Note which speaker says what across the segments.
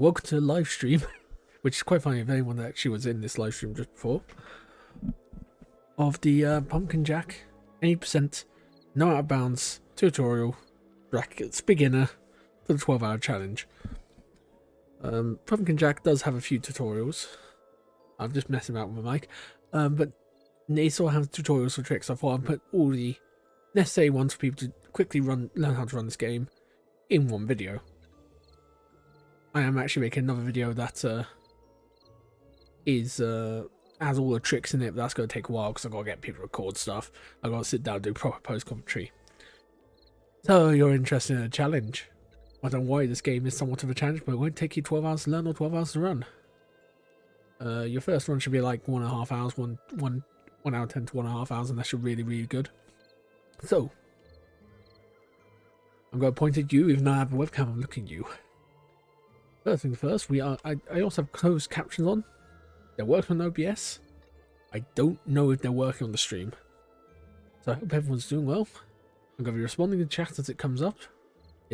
Speaker 1: welcome to Livestream, which is quite funny if anyone that actually was in this livestream just before, of the Pumpkin Jack 80% no out of bounds tutorial brackets beginner for the 12-hour challenge. Pumpkin Jack does have a few tutorials. I'm just messing about with my mic, but they still have tutorials for tricks. I thought I'd put all the necessary ones for people to quickly learn how to run this game in one video. I am actually making another video that has all the tricks in it, but that's going to take a while because I've got to get people to record stuff. I've got to sit down and do proper post commentary. So you're interested in a challenge? I don't know why this game is somewhat of a challenge, but it won't take you 12 hours to learn or 12 hours to run. Your first run should be like 1.5 hours, 1 hour 10 to 1.5 hours, unless you're really good. So I'm going to point at you, even though I have a webcam. I'm looking at you. First things first, I also have closed captions on. They're working on OBS. I don't know if they're working on the stream. So I hope everyone's doing well. I'm going to be responding to chat as it comes up.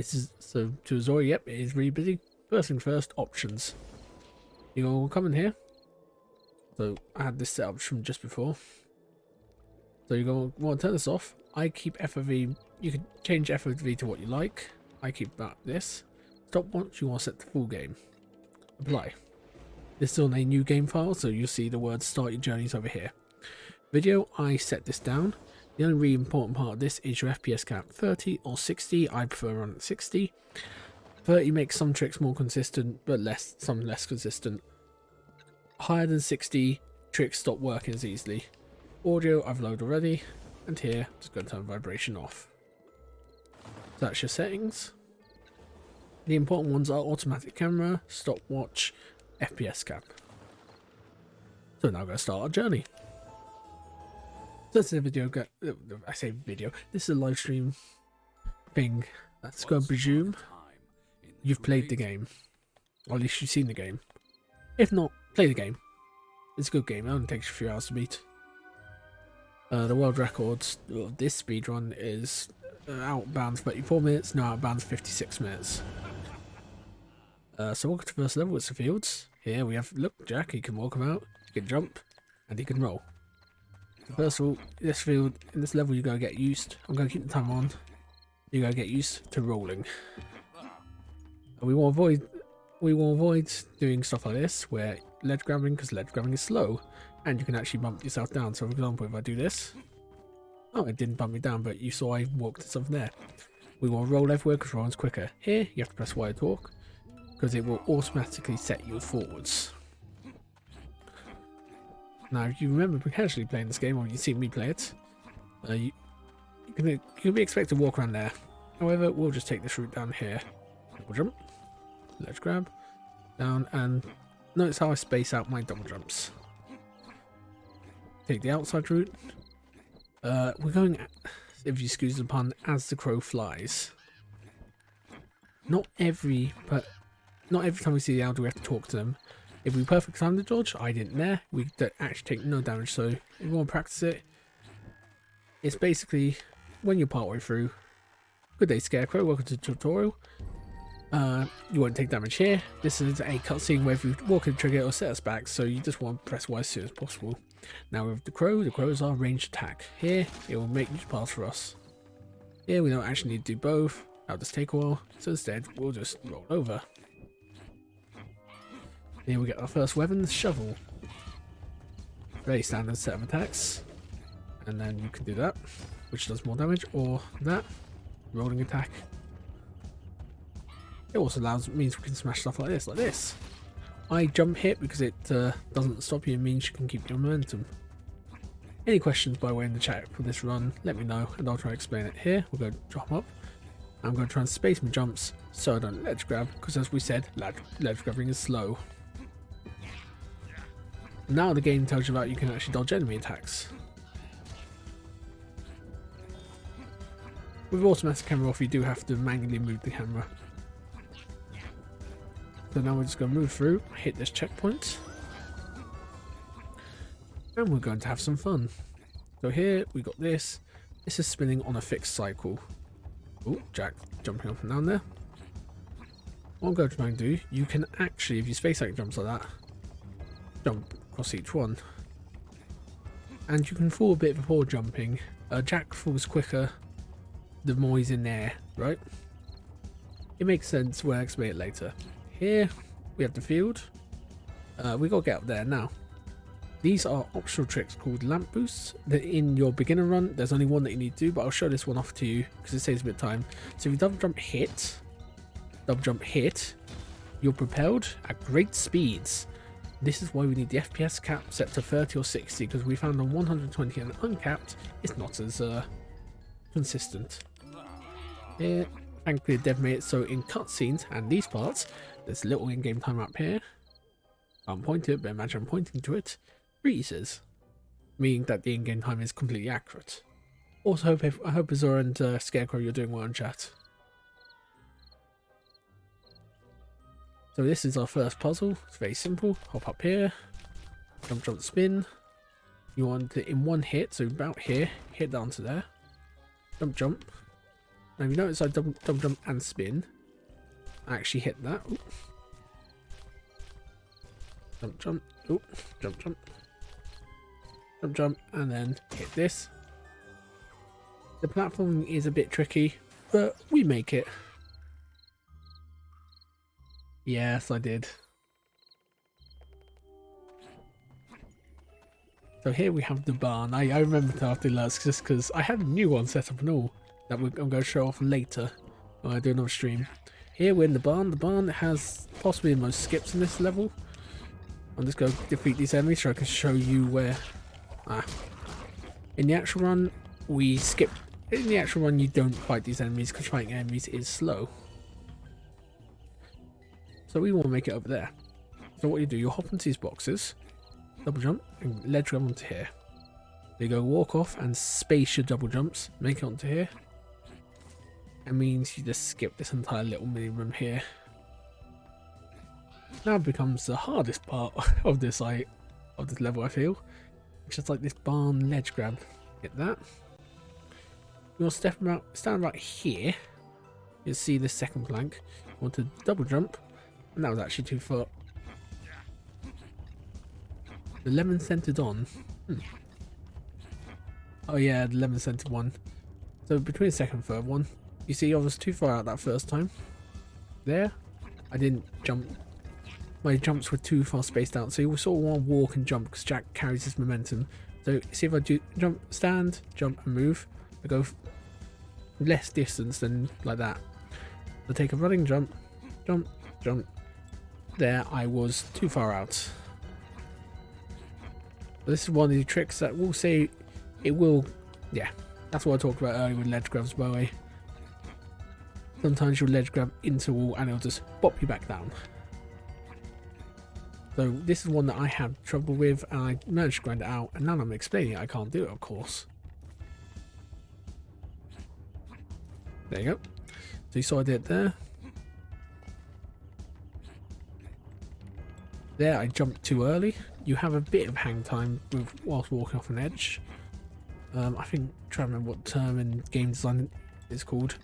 Speaker 1: So to Azori, yep, it is really busy. First things first, options. You'll come in here. So I had this set up from just before. So you're going to want to turn this off. I keep FOV. You can change FOV to what you like. I keep that this. Stop once you want to set the full game. Apply. This is on a new game file, so you'll see the words start your journeys over here. Video, I set this down. The only really important part of this is your FPS cap. 30 or 60, I prefer run at 60. 30 makes some tricks more consistent, but some less consistent. Higher than 60, tricks stop working as easily. Audio, I've loaded already. And here, I'm just going to turn vibration off. So that's your settings. The important ones are automatic camera, stopwatch, FPS cap. So now we're going to start our journey. So this is a video, I say video, this is a live stream thing. That's going to presume you've played the game. Or at least you've seen the game. If not, play the game. It's a good game, it only takes you a few hours to beat. The world records of this speedrun is outbound 34 minutes, no outbound 56 minutes. So welcome to first level, it's the fields. Here we have, look, Jack, he can walk about, he can jump, and he can roll. So first of all, this field, in this level, you're going to get used. I'm going to keep the time on. You're going to get used to rolling. And we will avoid doing stuff like this, where ledge grabbing, because ledge grabbing is slow, and you can actually bump yourself down. So for example, if I do this, oh, it didn't bump me down, but you saw I walked to something there. We will roll everywhere because rolling's quicker. Here, you have to press Y to talk, because it will automatically set you forwards. Now, if you remember casually playing this game, or you've seen me play it, you can be expected to walk around there. However, we'll just take this route down here. Double jump, ledge grab, down, and notice how I space out my double jumps. Take the outside route. We're going, if you excuse the pun, as the crow flies. Not every time we see the elder we have to talk to them. If we perfect time the dodge, I didn't there, we don't actually take no damage. So if you want to practice it, it's basically when you're partway through. Good day, Scarecrow, welcome to the tutorial. You won't take damage here. This is a cutscene where if you walk in the trigger, it'll set us back, so you just want to press Y as soon as possible. Now with the crow is our ranged attack. Here, it will make each pass for us. Here, we don't actually need to do both. That'll just take a while, so instead, we'll just roll over. Here we get our first weapon, the shovel. Very standard set of attacks. And then you can do that, which does more damage, or that, rolling attack. It also means we can smash stuff like this, I jump hit because it doesn't stop you, it means you can keep your momentum. Any questions by way in the chat for this run, let me know and I'll try to explain it here. We'll go drop up. I'm going to try and space my jumps so I don't ledge grab, because as we said, ledge grabbing is slow. Now the game tells you about you can actually dodge enemy attacks. With automatic camera off, you do have to manually move the camera. So now we're just going to move through, hit this checkpoint, and we're going to have some fun. So here we got this. This is spinning on a fixed cycle. Oh, Jack jumping up and down there. what I'm going to try and do, you can actually, if you space out jumps like that, jump across each one. And you can fall a bit before jumping. Jack falls quicker the more he's in there, right? It makes sense, we'll explain it later. Here, we have the field. We got to get up there now. These are optional tricks called lamp boosts. In your beginner run, there's only one that you need to do, but I'll show this one off to you because it saves a bit of time. So if you double jump hit, you're propelled at great speeds. This is why we need the FPS cap set to 30 or 60, because we found on 120 and uncapped, it's not as consistent. Here, thankfully the dev made it so in cutscenes and these parts, there's a little in-game timer up here. I'm pointing it, but imagine I'm pointing to it. Freezes, meaning that the in-game time is completely accurate. Also, I hope Azor and Scarecrow, you're doing well in chat. So this is our first puzzle. It's very simple. Hop up here, jump, jump, spin. You want it in one hit, so about here, hit down to there, jump, jump. Now if you notice I double jump and spin, I actually hit that. Ooh. Jump, jump, ooh, jump, jump. Jump, jump, and then hit this. The platforming is a bit tricky, but we make it. Yes, I did. So here we have the barn. I remember to after last just because I had a new one set up and all that I'm going to show off later when I do another stream. Here we're in the barn. The barn has possibly the most skips in this level. I'm just going to defeat these enemies so I can show you where... In the actual run, we skip. In the actual run, you don't fight these enemies because fighting enemies is slow. So we want to make it over there. So what you do, you hop into these boxes, double jump, and ledge grab onto here. You go walk off and space your double jumps, make it onto here. It means you just skip this entire little mini room here. Now becomes the hardest part of this level, I feel. It's just like this barn ledge grab. Get that. You'll stand right here. You'll see the second plank. You want to double jump, and that was actually too far. The lemon scented on. Oh yeah, the lemon scented one. So between the second and third one, you see I was too far out that first time. There, I didn't jump. My jumps were too far spaced out, so you sort of want to walk and jump because Jack carries his momentum. So see if I do jump, stand, jump and move, I go less distance than like that. So take a running jump, jump, jump. There, I was too far out. So this is one of the tricks that will say it will, yeah, that's what I talked about earlier with ledge grabs, by the way. Sometimes you'll ledge grab into a wall and it'll just bop you back down. So this is one that I had trouble with and I managed to grind it out, and now I'm explaining it, I can't do it, of course. There you go. So you saw I did it there. There I jumped too early. You have a bit of hang time whilst walking off an edge. I think, try to remember what term in game design it's called.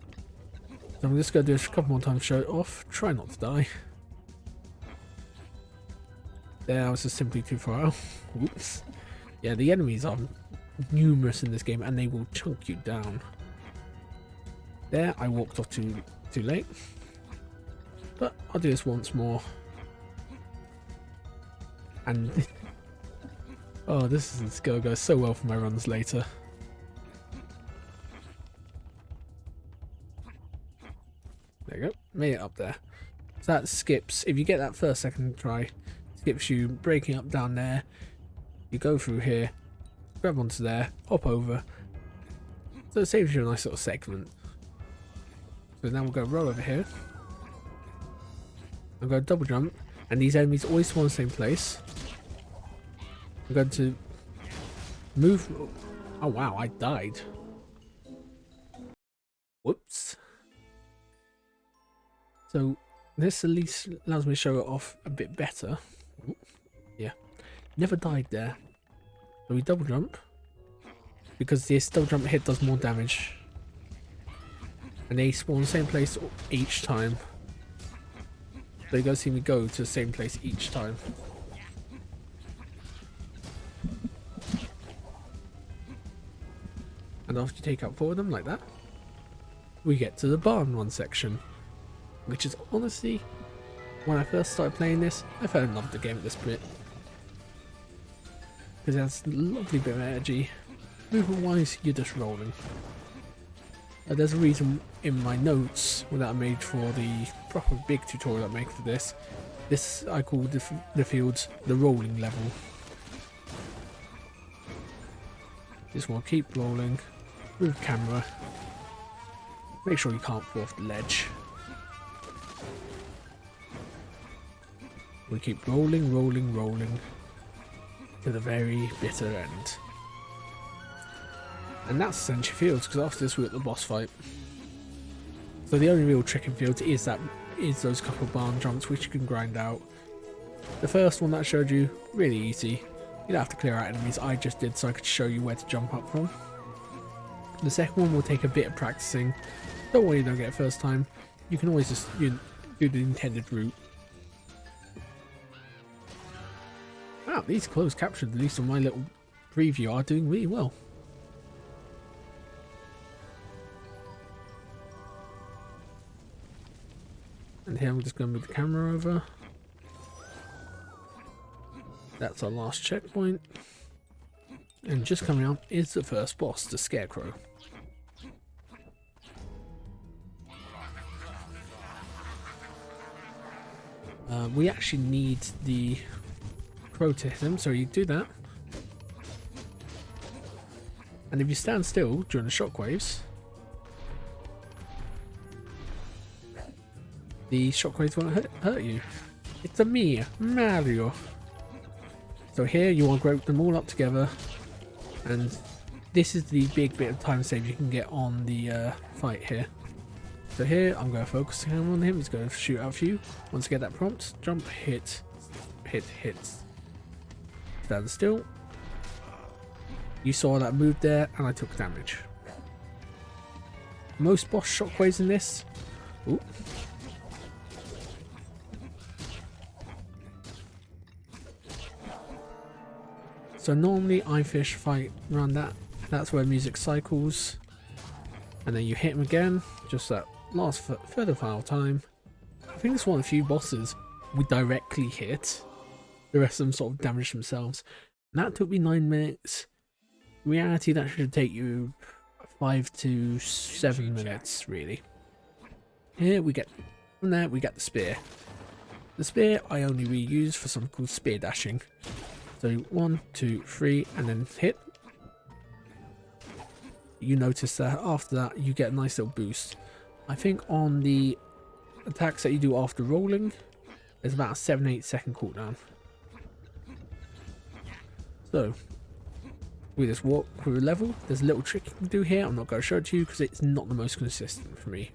Speaker 1: So I'm just going to do it a couple more times, show it off, try not to die. There, I was just simply too far out. Whoops. Yeah, the enemies are numerous in this game and they will chunk you down. There, I walked off too late. But I'll do this once more. And oh, this is going to go so well for my runs later. There you go, made it up there. So that skips, if you get that first second try, skips you breaking up down there. You go through here, grab onto there, hop over. So it saves you a nice little segment. So now we'll go roll over here. I'm going to double jump, and these enemies always spawn in the same place. I'm going to move. Oh wow, I died. Whoops. So this at least allows me to show it off a bit better. Ooh, yeah, never died there. So we double jump because this double jump hit does more damage, and they spawn the same place each time. So you guys see me go to the same place each time. And after you take out 4 of them like that, we get to the barn run section, which is honestly, when I first started playing this, I fell in love with the game at this bit. Because it has a lovely bit of energy. Movement wise, you're just rolling. There's a reason in my notes that I made for the proper big tutorial I make for this. This I call the fields the rolling level. Just want to keep rolling. Move camera. Make sure you can't fall off the ledge. We keep rolling, rolling, rolling to the very bitter end. And that's essentially fields, because after this we're at the boss fight. So the only real trick in fields is those couple of barn jumps which you can grind out. The first one that I showed you, really easy. You don't have to clear out enemies, I just did so I could show you where to jump up from. The second one will take a bit of practicing. Don't worry you don't get it first time. You can always just do the intended route. Wow, these closed captions, at least on my little preview, are doing really well. And here I'm just going to move the camera over. That's our last checkpoint. And just coming up is the first boss, the Scarecrow. We actually need the crow to hit him, so you do that. And if you stand still during the shockwaves, the shockwaves won't hurt you. It's a me, Mario. So here you want to group them all up together, and this is the big bit of time save you can get on the fight here. So here I'm going to focus on him, he's going to shoot out for you. Once you get that prompt, jump, hit, hit, hit. Stand still. You saw that move there and I took damage. Most boss shockwaves in this. Ooh. So normally I fish fight around that. That's where music cycles. And then you hit him again. Just that last further final time. I think it's one of the few bosses we directly hit. The rest of them sort of damage themselves. And that took me 9 minutes. In reality, that should take you 5 to 7 minutes, really. Here we get, from there we get the spear. The spear I only reuse for something called spear dashing. So 1, 2, 3, and then hit. You notice that after that you get a nice little boost. I think on the attacks that you do after rolling, there's about a 7-8 second cooldown. So we just walk through a level. There's a little trick you can do here. I'm not going to show it to you because it's not the most consistent for me.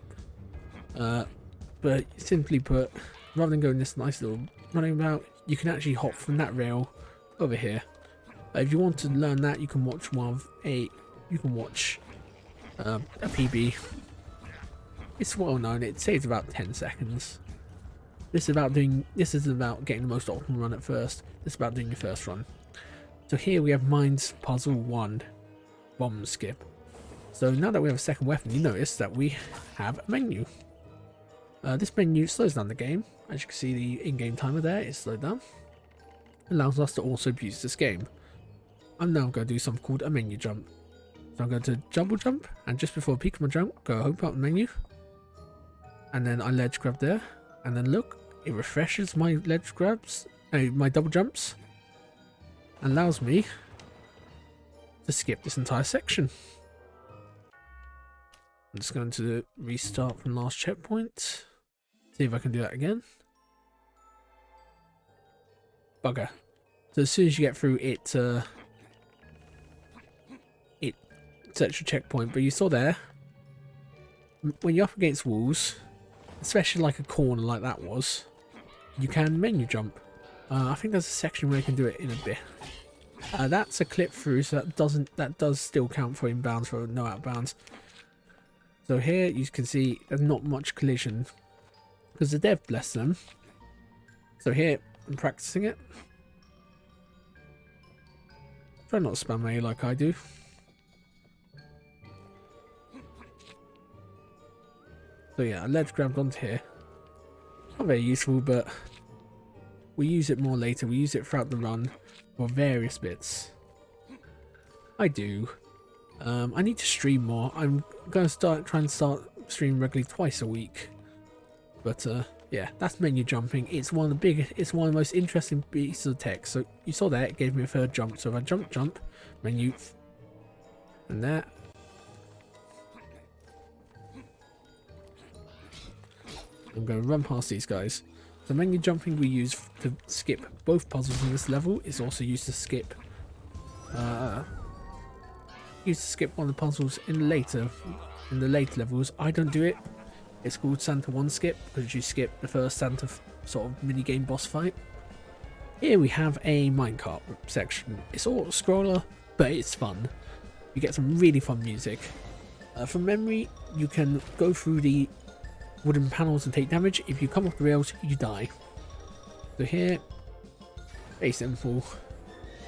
Speaker 1: But simply put, rather than going this nice little running about, you can actually hop from that rail over here. If you want to learn that, you can watch a PB. It's well known. It saves about 10 seconds. This is about getting the most optimal run at first. This is about doing your first run. So here we have Mine's Puzzle 1, Bomb Skip. So now that we have a second weapon, you notice that we have a menu. This menu slows down the game. As you can see, the in-game timer there is slowed down. Allows us to also use this game. I'm now going to do something called a menu jump. So I'm going to double jump, and just before I peek my jump, go open up the menu. And then I ledge grab there, and then look, it refreshes my ledge grabs, my double jumps, and allows me to skip this entire section. I'm just going to restart from last checkpoint, see if I can do that again. Bugger. So as soon as you get through it, it sets your checkpoint, but you saw there, when you're up against walls, especially like a corner like that was, you can menu jump. I think there's a section where you can do it in a bit. That's a clip through, so that does still count for inbounds, for no outbounds. So here you can see there's not much collision because the dev, bless them, So here, I'm practicing it. Try not to spam A like I do. So yeah, I ledge grabbed onto here. Not very useful, but we use it more later. We use it throughout the run for various bits. I do. I need to stream more. I'm going to try and start streaming regularly twice a week. But yeah, that's menu jumping. It's one of the most interesting pieces of text. So you saw that, it gave me a third jump. So if I jump, menu, and that. I'm going to run past these guys. The menu jumping we use to skip both puzzles in this level is also used to skip one of the puzzles in the later levels. I don't do it. It's called Santa 1 skip because you skip the first Santa sort of mini game boss fight. Here we have a minecart section. It's all scroller, but it's fun. You get some really fun music. From memory, you can go through the wooden panels and take damage. If you come off the rails, you die. So here, very simple.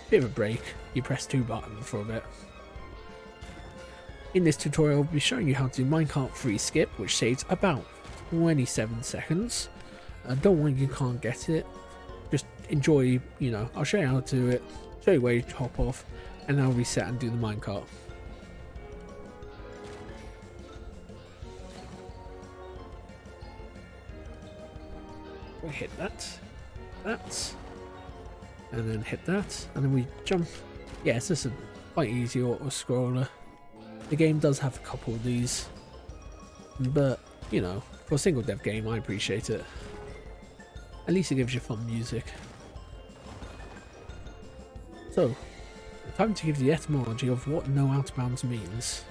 Speaker 1: Bit of a break. You press 2 buttons for a bit. In this tutorial, I'll be showing you how to do minecart free skip, which saves about 27 seconds. Don't worry, you can't get it. Just enjoy, you know, I'll show you how to do it, show you where you hop off, and then I'll reset and do the minecart. We hit that, and then hit that, and then we jump. Yeah, it's just a quite easy auto scroller. The game does have a couple of these, but you know, for a single dev game, I appreciate it. At least it gives you fun music. So, time to give the etymology of what no out of bounds means.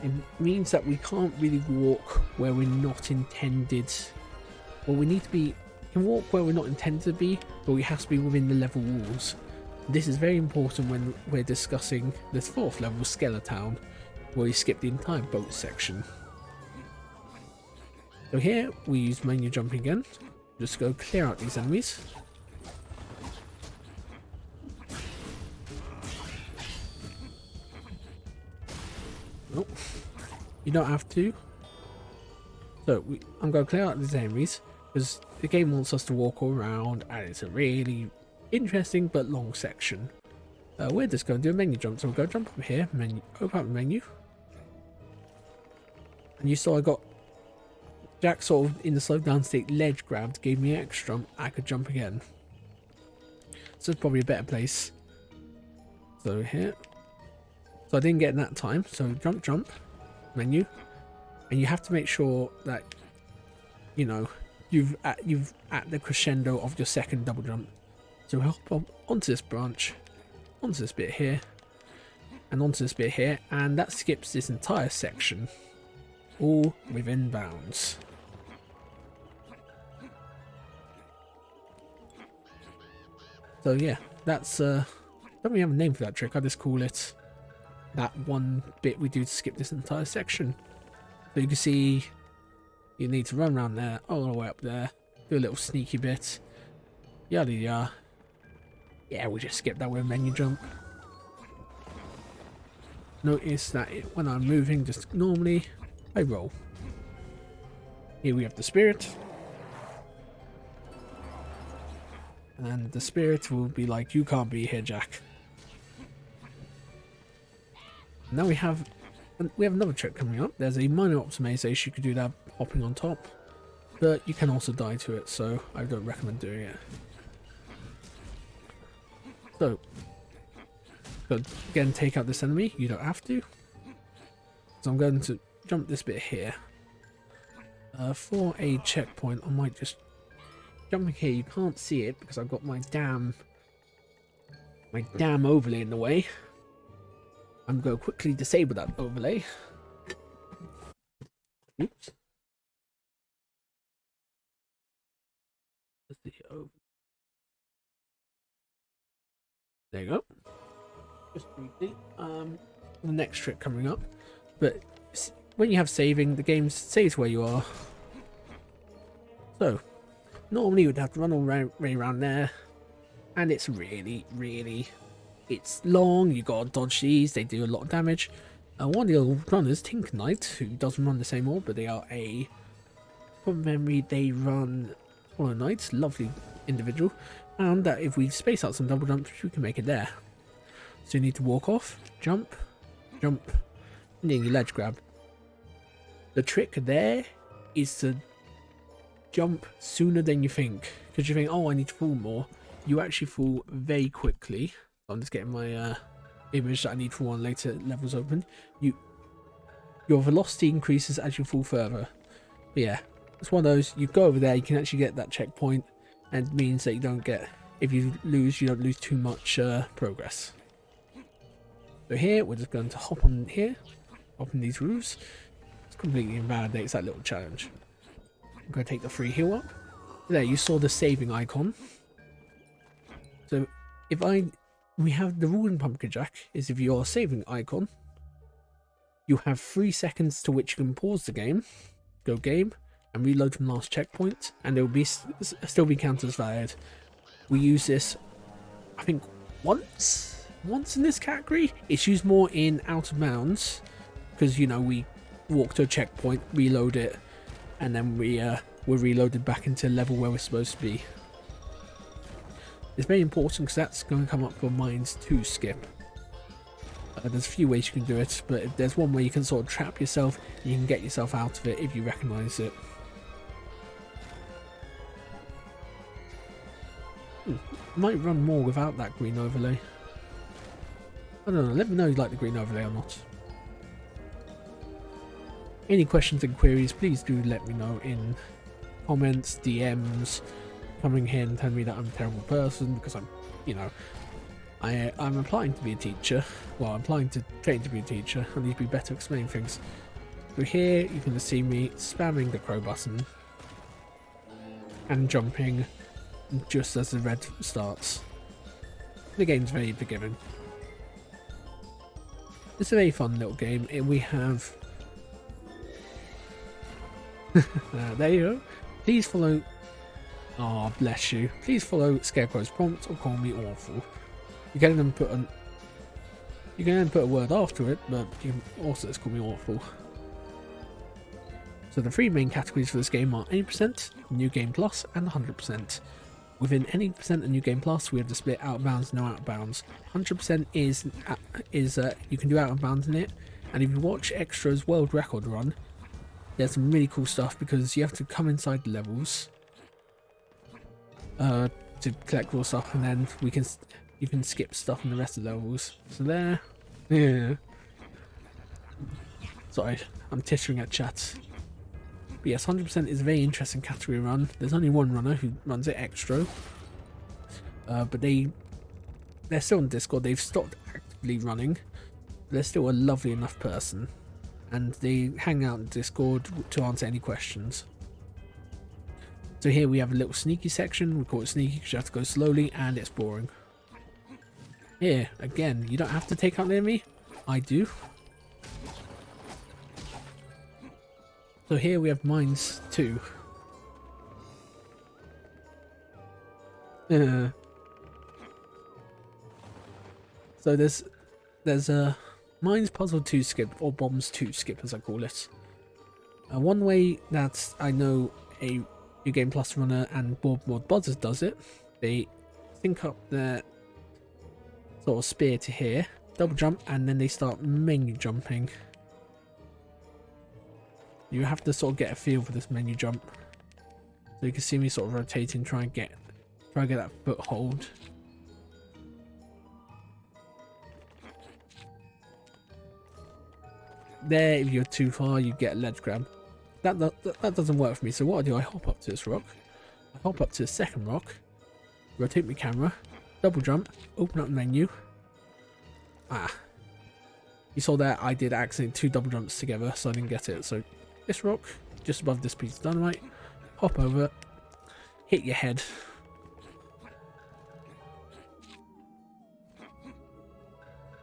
Speaker 1: It means that we can't really walk where we're not intended. Well, we need to be. We can walk where we're not intended to be, but we have to be within the level walls. This is very important when we're discussing this 4th level, Skelletown, where we skip the entire boat section. So here we use menu jumping again. Just go clear out these enemies. Nope. You don't have to. So I'm going to clear out these enemies because the game wants us to walk around, and it's a really interesting but long section. We're just going to do a menu jump, so we'll go jump up here, menu, open up the menu. And you saw I got Jack sort of in the slow down state, ledge grabbed, gave me an extra jump, I could jump again. So it's probably a better place. So here. So I didn't get in that time, so jump, menu. And you have to make sure that, you know, you've at the crescendo of your second double jump. So hop up onto this branch, onto this bit here, and onto this bit here, and that skips this entire section, all within bounds. So yeah, that's don't really have a name for that trick. I just call it that one bit we do to skip this entire section. So you can see you need to run around there, all the way up there, do a little sneaky bit, yada yada. Yeah, we just skip that with a menu jump. Notice that when I'm moving just normally, I roll. Here we have the spirit. And the spirit will be like, you can't be here, Jack. Now we have another trick coming up. There's a minor optimization you could do that hopping on top, but you can also die to it, so I don't recommend doing it. So again, take out this enemy. You don't have to. So I'm going to jump this bit here. For a checkpoint, I might just jump in here. You can't see it because I've got my damn overlay in the way. I'm going to quickly disable that overlay. Oops. There you go. Just briefly, the next trick coming up, but when you have saving, the game saves where you are. So Normally you'd have to run all way around there, and it's really, it's long. You gotta dodge these, they do a lot of damage. One of the other runners, TinkerKnight, who doesn't run the same orb, but they are from memory, they run Hollow Knights, lovely individual, found that if we space out some double jumps, we can make it there. So you need to walk off, jump, and then you ledge grab. The trick there is to jump sooner than you think, because you think, oh, I need to fall more. You actually fall very quickly. I'm just getting my image that I need for one later levels open. Your velocity increases as you fall further. But yeah, it's one of those, you go over there, you can actually get that checkpoint, and it means that you don't get, if you lose, you don't lose too much progress. So here, we're just going to hop on here, hop on these roofs. It completely invalidates that little challenge. I'm going to take the free heal up. There, you saw the saving icon. So we have the rule in Pumpkin Jack is if you're a saving icon, you have 3 seconds to which you can pause the game, go game, and reload from last checkpoint, and it will be still be counted as valid. We use this, I think, once in this category. It's used more in out of bounds, because, you know, we walk to a checkpoint, reload it, and then we're reloaded back into the level where we're supposed to be. It's very important because that's going to come up for mines to skip. There's a few ways you can do it, but if there's one way you can sort of trap yourself, you can get yourself out of it if you recognise it. Might run more without that green overlay. I don't know, let me know if you like the green overlay or not. Any questions and queries, please do let me know in comments, DMs, coming here and telling me that I'm a terrible person, because I'm, you know, I'm applying to be a teacher. Well, I'm applying to train to be a teacher. I need to be better at explaining things. So here you can see me spamming the crow button and jumping just as the red starts. The game's very forgiving. It's a very fun little game. We have there you go. Please follow. Oh, bless you. Please follow Scarecrow's prompt or call me awful. You can then put a word after it, but you can also just call me awful. So the 3 main categories for this game are 80%, New Game Plus, and 100%. Within any percent of New Game Plus, we have the split out of bounds, no out of bounds. 100% is you can do out of bounds in it, and if you watch exTro's world record run, there's some really cool stuff because you have to come inside the levels to collect all stuff, and then you can skip stuff in the rest of the levels. So there, yeah. Sorry, I'm tittering at chat. But yes, 100% is a very interesting category run. There's only one runner who runs it, exTro. But they're still on Discord. They've stopped actively running. They're still a lovely enough person. And they hang out in Discord to answer any questions. So here we have a little sneaky section. We call it sneaky because you have to go slowly and it's boring. Here, again, you don't have to take out the enemy. I do. So here we have mines 2. So there's a mines puzzle 2 skip, or bombs 2 skip as I call it. One way that I know a New Game Plus runner and board mod Buzzard does it, they sync up their sort of spear to here, double jump, and then they start menu jumping. You have to sort of get a feel for this menu jump. So you can see me sort of rotating, try and get that foothold. There, if you're too far, you get a ledge grab. That doesn't work for me, so what I do, I hop up to this rock. I hop up to the second rock, rotate my camera, double jump, open up the menu. You saw that I did accidentally 2 double jumps together, so I didn't get it. So this rock, just above this piece of dynamite, hop over, hit your head.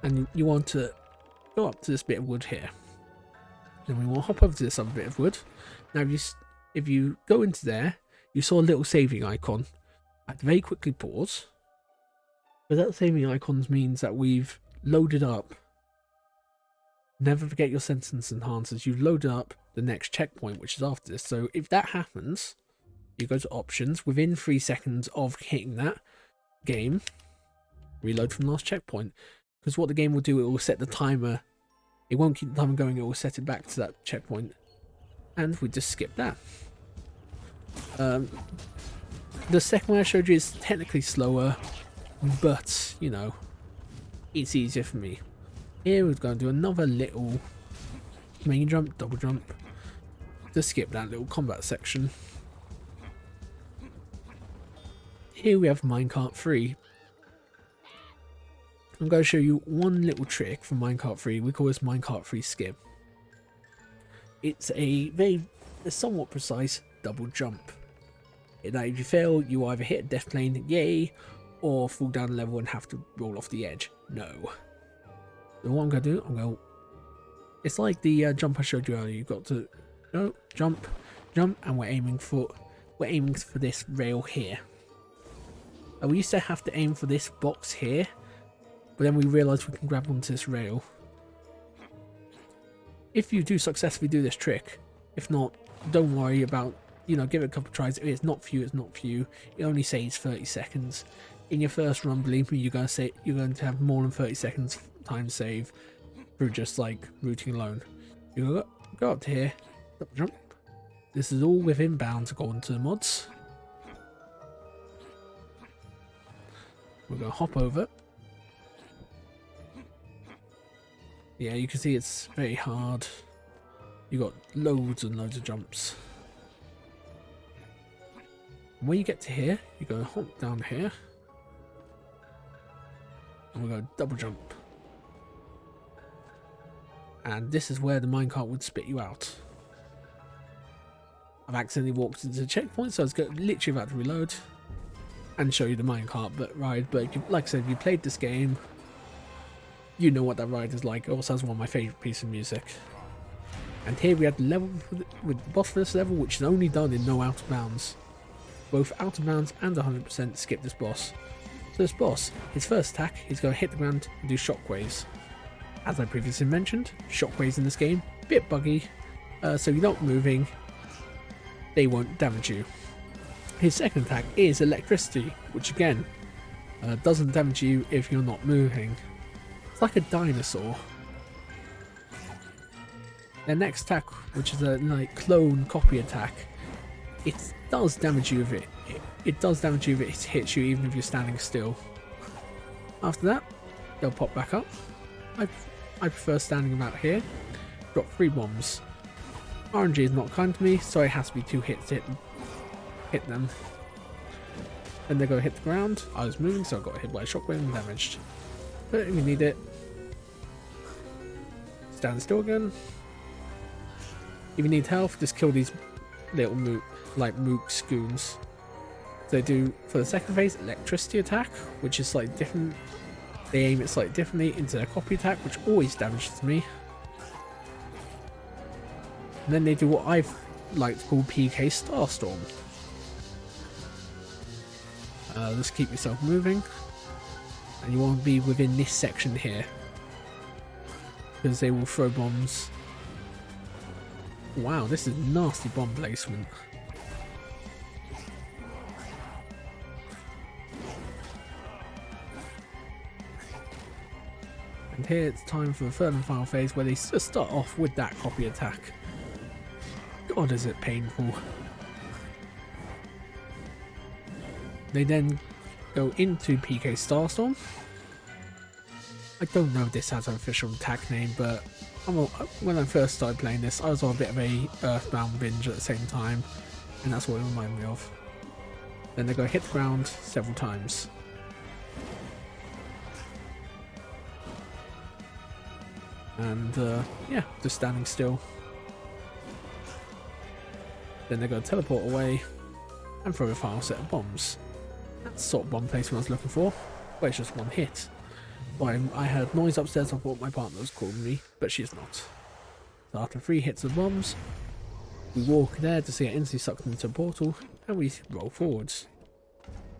Speaker 1: And you want to go up to this bit of wood here. Then we want to hop over to this other bit of wood. Now if you go into there, you saw a little saving icon. I had to very quickly pause. But that saving icon means that we've loaded up. Never forget your sentence enhancers. You've loaded up the next checkpoint, which is after this. So if that happens, you go to options. Within 3 seconds of hitting that game, reload from the last checkpoint. Because what the game will do, it will set the timer. It won't keep the timer going, it will set it back to that checkpoint. And we just skip that. The second one I showed you is technically slower, but, you know, it's easier for me. Here we're going to do another little main jump, double jump, to skip that little combat section. Here we have Minecart 3. I'm going to show you one little trick from Minecart 3. We call this Minecart 3 skip. It's a somewhat precise double jump. Now if you fail, you either hit a death plane, yay, or fall down a level and have to roll off the edge. No. So what I'm going to do, it's like the jump I showed you earlier. You've got to go, jump, and we're aiming for this rail here. We used to have to aim for this box here, but then we realised we can grab onto this rail. If you do successfully do this trick, if not, don't worry about, you know, give it a couple of tries. If it's not for you, it's not for you. It only saves 30 seconds. In your first run, believe me, you're going to have more than 30 seconds time save through just like routing alone. You go up to here, double jump. This is all within bounds according to the mods. We're going to hop over. Yeah, you can see it's very hard. You got loads and loads of jumps. When you get to here, you're going to hop down here. And we're going to double jump. And this is where the minecart would spit you out. I've accidentally walked into the checkpoint, so I was literally about to reload and show you the minecart ride. But if you, like I said, if you played this game, you know what that ride is like. It also has one of my favourite pieces of music. And here we have the level with the boss for this level, which is only done in no out of bounds. Both out of bounds and 100% skip this boss. So this boss, his first attack, he's going to hit the ground and do shockwaves. As I previously mentioned, shockwaves in this game, bit buggy, so you're not moving, they won't damage you. His second attack is electricity, which again, doesn't damage you if you're not moving. It's like a dinosaur. Their next attack, which is a like clone copy attack, it does damage you if it does damage you if it hits you even if you're standing still. After that, they'll pop back up. I prefer standing about here. Drop 3 bombs. RNG is not kind to me, so it has to be 2 hits to hit them. Then they go hit the ground. I was moving, so I got hit by a shockwave and damaged. But if you need it, stand still again. If you need health, just kill these little mook scoons. They do, for the second phase, electricity attack, which is slightly different. They aim it slightly differently into their copy attack, which always damages me. And then they do what I've like to call PK Starstorm. Just keep yourself moving. And you want to be within this section here, because they will throw bombs. Wow, this is nasty bomb placement. And here it's time for the third and final phase, where they just start off with that copy attack. God, is it painful. They then go into PK Starstorm. I don't know if this has an official attack name, but when I first started playing this, I was on a bit of a Earthbound binge at the same time, and that's what it reminded me of. Then they go hit the ground several times. And yeah, just standing still. Then they go teleport away and throw a final set of bombs. That's the sort of bomb placement I was looking for, but it's just 1 hit. I heard noise upstairs. I thought my partner was calling me, but she's not. So after 3 hits of bombs, We walk there to see it instantly sucked into a portal, and we roll forwards.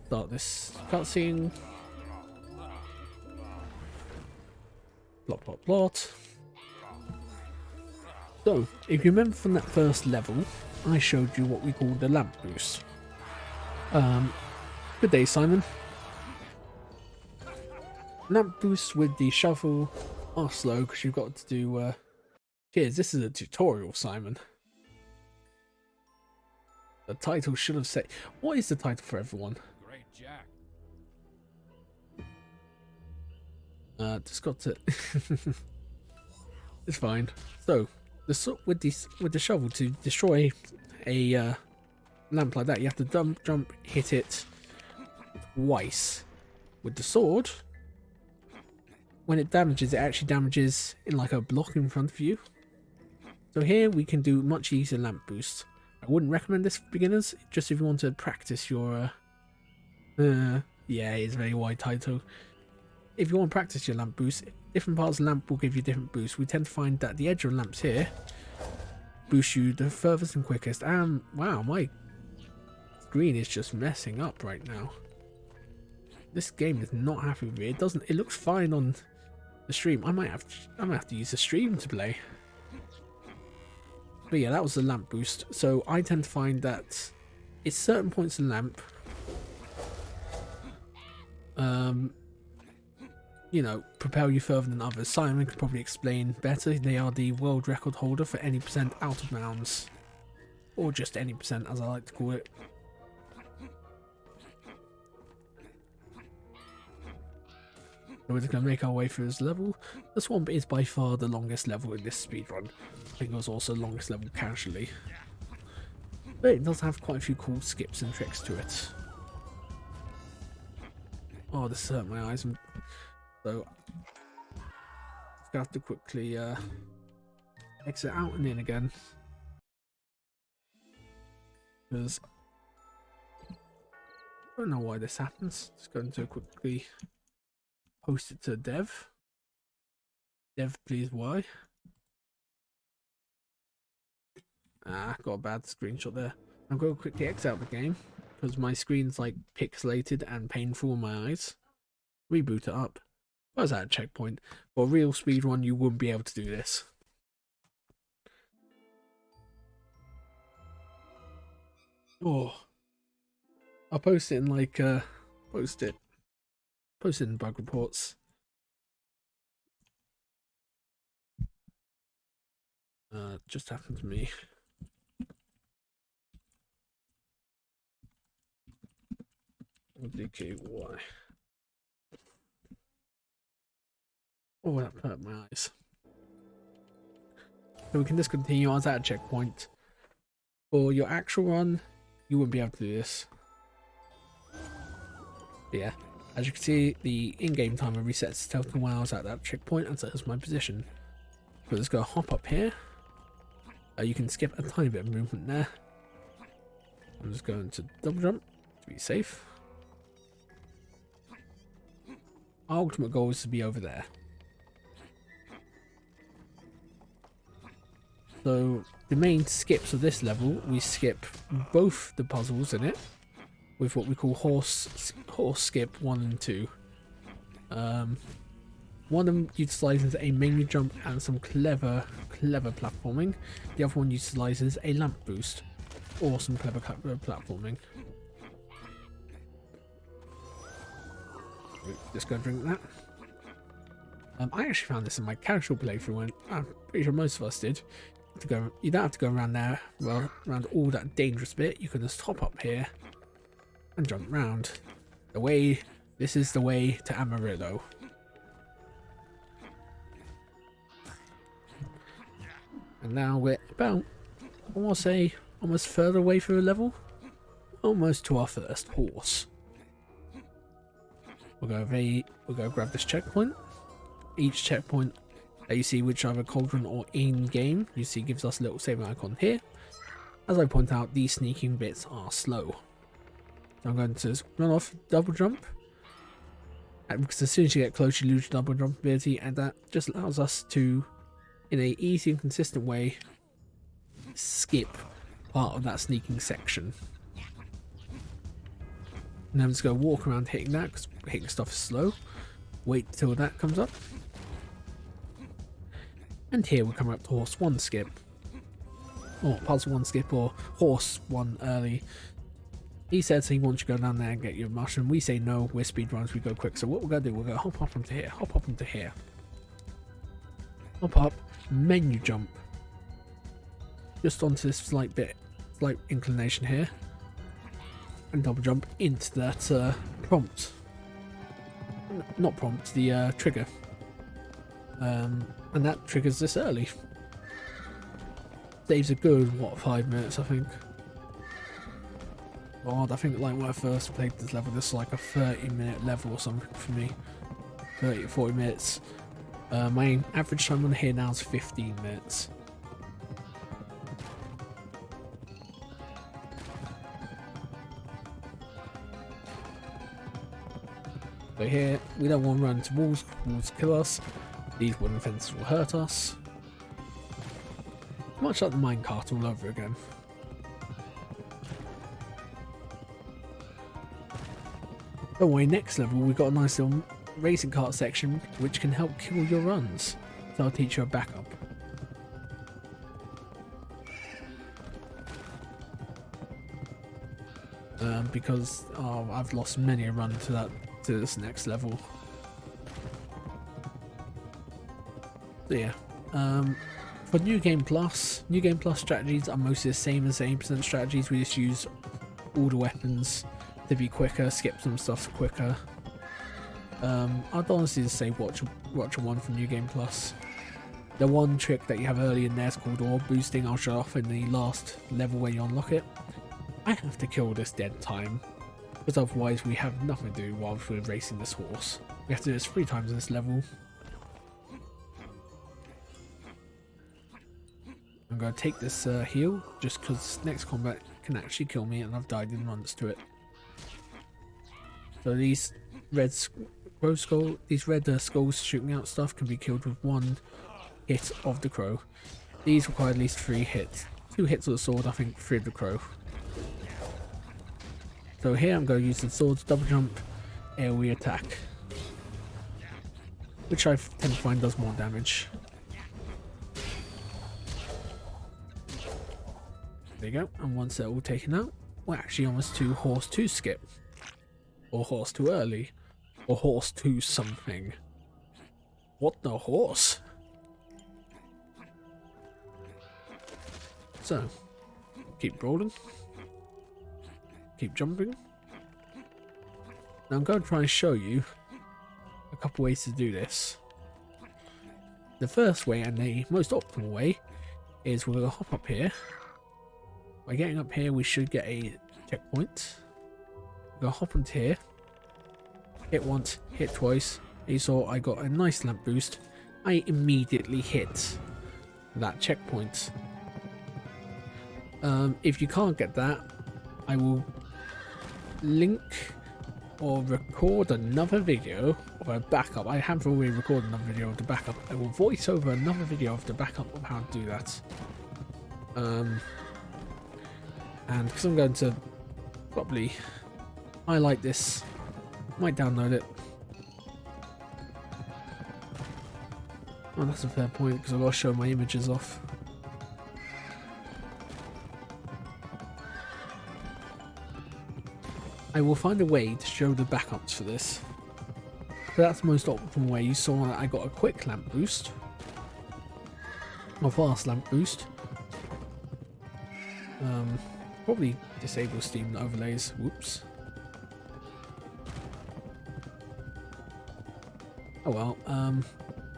Speaker 1: Start this cutscene. Plot, plot, plot. So, if you remember from that first level, I showed you what we call the lamp boost. Good day, Simon. Lamp boosts with the shovel are slow because you've got to do. Cheers, this is a tutorial, Simon. The title should have said. What is the title for everyone?
Speaker 2: Great Jack.
Speaker 1: Just got to. It's fine. So, with the shovel to destroy a lamp like that, you have to jump, hit it twice. With the sword, when it damages, it actually damages in like a block in front of you. So here we can do much easier lamp boosts. I wouldn't recommend this for beginners, just if you want to practice your yeah, it's a very wide title. If you want to practice your lamp boost, different parts of the lamp will give you different boosts. We tend to find that the edge of lamps here boost you the furthest and quickest. And wow, my screen is just messing up right now. This game is not happy with me. It looks fine on the stream. I might have to use the stream to play. But yeah, that was the lamp boost. So I tend to find that it's certain points of the lamp, you know, propel you further than others. Simon could probably explain better. They are the world record holder for any percent out of bounds, or just any percent, as I like to call it. So we're just going to make our way through this level. The swamp is by far the longest level in this speedrun. I think it was also the longest level casually. But it does have quite a few cool skips and tricks to it. Oh, this hurt my eyes. So, I have to quickly exit out and in again. Because I don't know why this happens. Just going to quickly post it to dev. Dev, please, why? Ah, got a bad screenshot there. I'm going to quickly exit out the game because my screen's like pixelated and painful in my eyes. Reboot it up. I was at a checkpoint. For a real speedrun, you wouldn't be able to do this. Oh, I'll post it in like post it in bug reports. Just happened to me. DKY. Oh, that hurt my eyes. So we can discontinue. I was at a checkpoint. For your actual run, you wouldn't be able to do this. But yeah, as you can see, the in-game timer resets itself to when I was at that checkpoint, and so that's my position. So let's go hop up here. You can skip a tiny bit of movement there. I'm just going to double jump to be safe. Our ultimate goal is to be over there. So the main skips of this level, we skip both the puzzles in it with what we call horse skip 1 and 2. One of them utilises a menu jump and some clever platforming. The other one utilises a lamp boost or some clever platforming. Just go and drink that. I actually found this in my casual playthrough, and I'm pretty sure most of us did. You don't have to go around there, well, around all that dangerous bit. You can just hop up here and jump round. This is the way to Amarillo. And now we're about, I want to say, almost further away through the level. Almost to our first horse. We'll go grab this checkpoint. Each checkpoint that you see, which either cauldron or in-game, you see gives us a little saving icon here. As I point out, these sneaking bits are slow. So I'm going to run off, double jump. Because as soon as you get close, you lose your double jump ability, and that just allows us to, in a easy and consistent way, skip part of that sneaking section. And I'm just going to walk around hitting that, because hitting stuff is slow. Wait till that comes up. And here we're coming up to horse 1 skip. Or puzzle 1 skip, or horse 1 early. He says he wants you to go down there and get your mushroom. We say no, we're speedrunners, we go quick. So what we're going to do, we're going to hop up into here, hop up into here. Hop up, menu jump. Just onto this slight inclination here. And double jump into that prompt. Not prompt, the trigger. And that triggers this early. Saves a good, what, 5 minutes, I think. God, I think like when I first played this level, this is like a 30-minute level or something for me. 30 or 40 minutes. My average time on here now is 15 minutes. So here, we don't want to run into walls, walls kill us. These wooden fences will hurt us. Much like the minecart all over again. Don't worry, next level we've got a nice little racing cart section which can help kill your runs. So I'll teach you a backup. Because I've lost many a run to this next level. So yeah, for New Game Plus strategies are mostly the same as 80% strategies. We just use all the weapons to be quicker, skip some stuff quicker. I'd honestly just say watch a one from New Game Plus. The one trick that you have early in there is called orb boosting. I'll show off in the last level where you unlock it. I have to kill this dead time, because otherwise we have nothing to do whilst we're racing this horse. We have to do this 3 times in this level. I'm going to take this heal, just because next combat can actually kill me and I've died in runs to it. So these red skulls shooting out stuff can be killed with 1 hit of the crow. These require at least 3 hits. 2 hits of the sword, I think 3 of the crow. So here I'm going to use the sword's double jump, AoE attack, which I tend to find does more damage. There you go, and once they're all taken out, we're actually almost to horse 2 skip, or horse 2 early, or horse 2 something. What the horse? So, keep rolling. Keep jumping. Now I'm going to try and show you a couple ways to do this. The first way, and the most optimal way, is we're going to hop up here. By getting up here we should get a checkpoint. We're going to hop onto here. Hit once, hit twice. You saw I got a nice lamp boost. I immediately hit that checkpoint. If you can't get that, I will link or record another video of a backup. I have already recorded another video of the backup. I will voice over another video of the backup of how to do that. And because I'm going to probably highlight this, might download it. Oh, that's a fair point because I've got to show my images off. I will find a way to show the backups for this. So that's the most optimal way. You saw that I got a quick lamp boost. A fast lamp boost. Probably disable Steam overlays. Whoops. Oh well.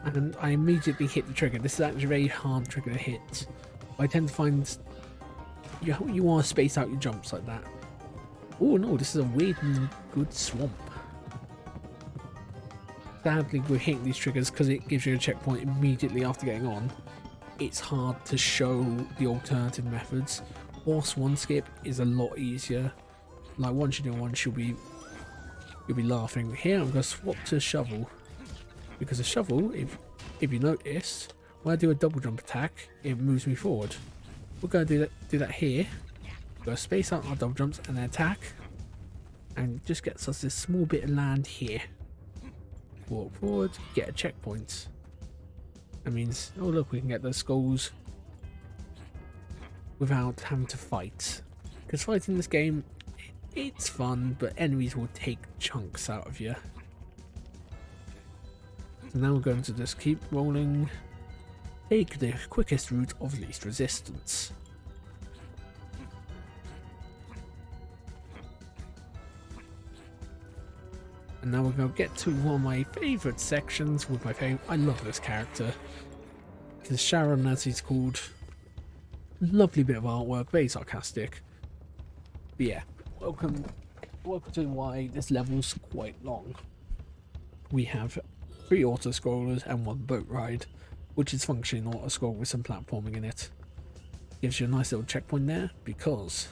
Speaker 1: And I immediately hit the trigger. This is actually a very hard trigger to hit. I tend to find you want to space out your jumps like that. Oh no, this is a weird and good swamp. Sadly, we're hitting these triggers because it gives you a checkpoint immediately after getting on. It's hard to show the alternative methods. Horse 1 skip is a lot easier. Like once you do one, you'll be laughing. Here I'm going to swap to shovel, because a shovel, if you notice, when I do a double jump attack, it moves me forward. we're going to do that here. Go space out our double jumps and then attack. And just gets us this small bit of land here. Walk forward, get a checkpoint. That means, oh look, we can get those skulls without having to fight. Because fighting this game, it's fun, but enemies will take chunks out of you. So now we're going to just keep rolling. Take the quickest route of least resistance. And now we're going to get to one of my favourite sections with my favourite. I love this character. Because Sharon, as he's called. Lovely bit of artwork, very sarcastic. But yeah, welcome to why this level's quite long. We have 3 auto-scrollers and 1 boat ride, which is functioning auto-scroll with some platforming in it. Gives you a nice little checkpoint there, because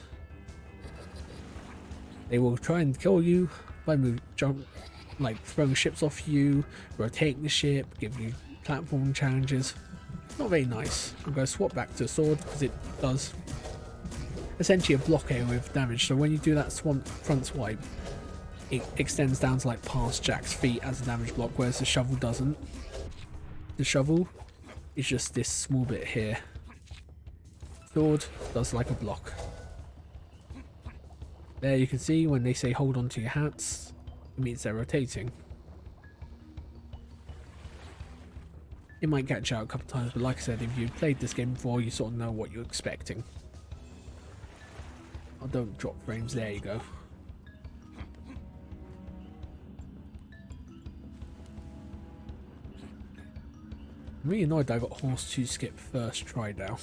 Speaker 1: they will try and kill you by like throwing ships off you, rotating the ship, give you platform challenges. Not very nice. I'm going to swap back to a sword because it does essentially a block area with damage. So when you do that front swipe, it extends down to like past Jack's feet as a damage block, whereas the shovel doesn't. The shovel is just this small bit here. Sword does like a block. There you can see when they say hold on to your hats, it means they're rotating. It might catch you out a couple times, but like I said, if you've played this game before, you sort of know what you're expecting. Oh, don't drop frames, there you go. I'm really annoyed that I got horse 2 skip first try now.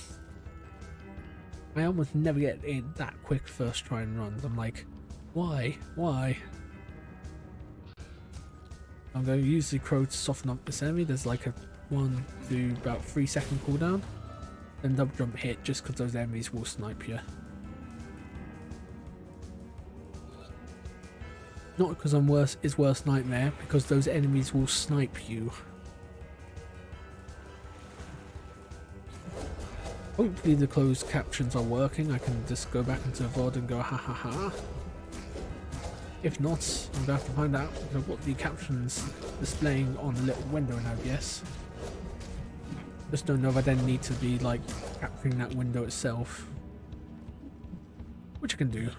Speaker 1: I almost never get in that quick first try and runs. I'm like, why? Why? I'm going to use the crow to soften up this enemy. There's like a 1 to about 3 second cooldown. Then double jump hit just because those enemies will snipe you. Not because I'm worse nightmare, because those enemies will snipe you. Hopefully the closed captions are working. I can just go back into the VOD and go ha ha ha. If not, I'm going to have to find out because I've got the captions displaying on a little window in OBS. Just don't know if I then need to be like capturing that window itself. Which I can do.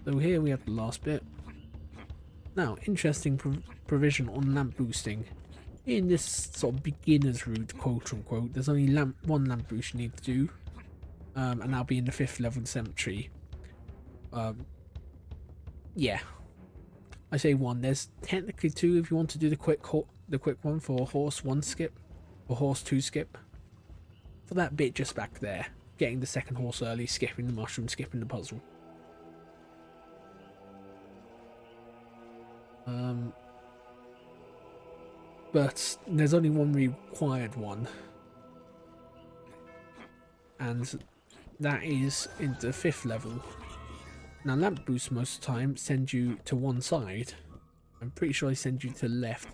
Speaker 1: So here we have the last bit. Now, interesting provision on lamp boosting. In this sort of beginner's route, quote unquote, there's only 1 lamp boost you need to do, and that'll be in the 5th level cemetery. Yeah, I say 1. There's technically 2 if you want to do the quick one for horse 1 skip, or horse 2 skip. For that bit just back there, getting the 2nd horse early, skipping the mushroom, skipping the puzzle. But there's only 1 required one, and that is into 5th level. Now lamp boosts most of the time send you to one side. I'm pretty sure they send you to the left.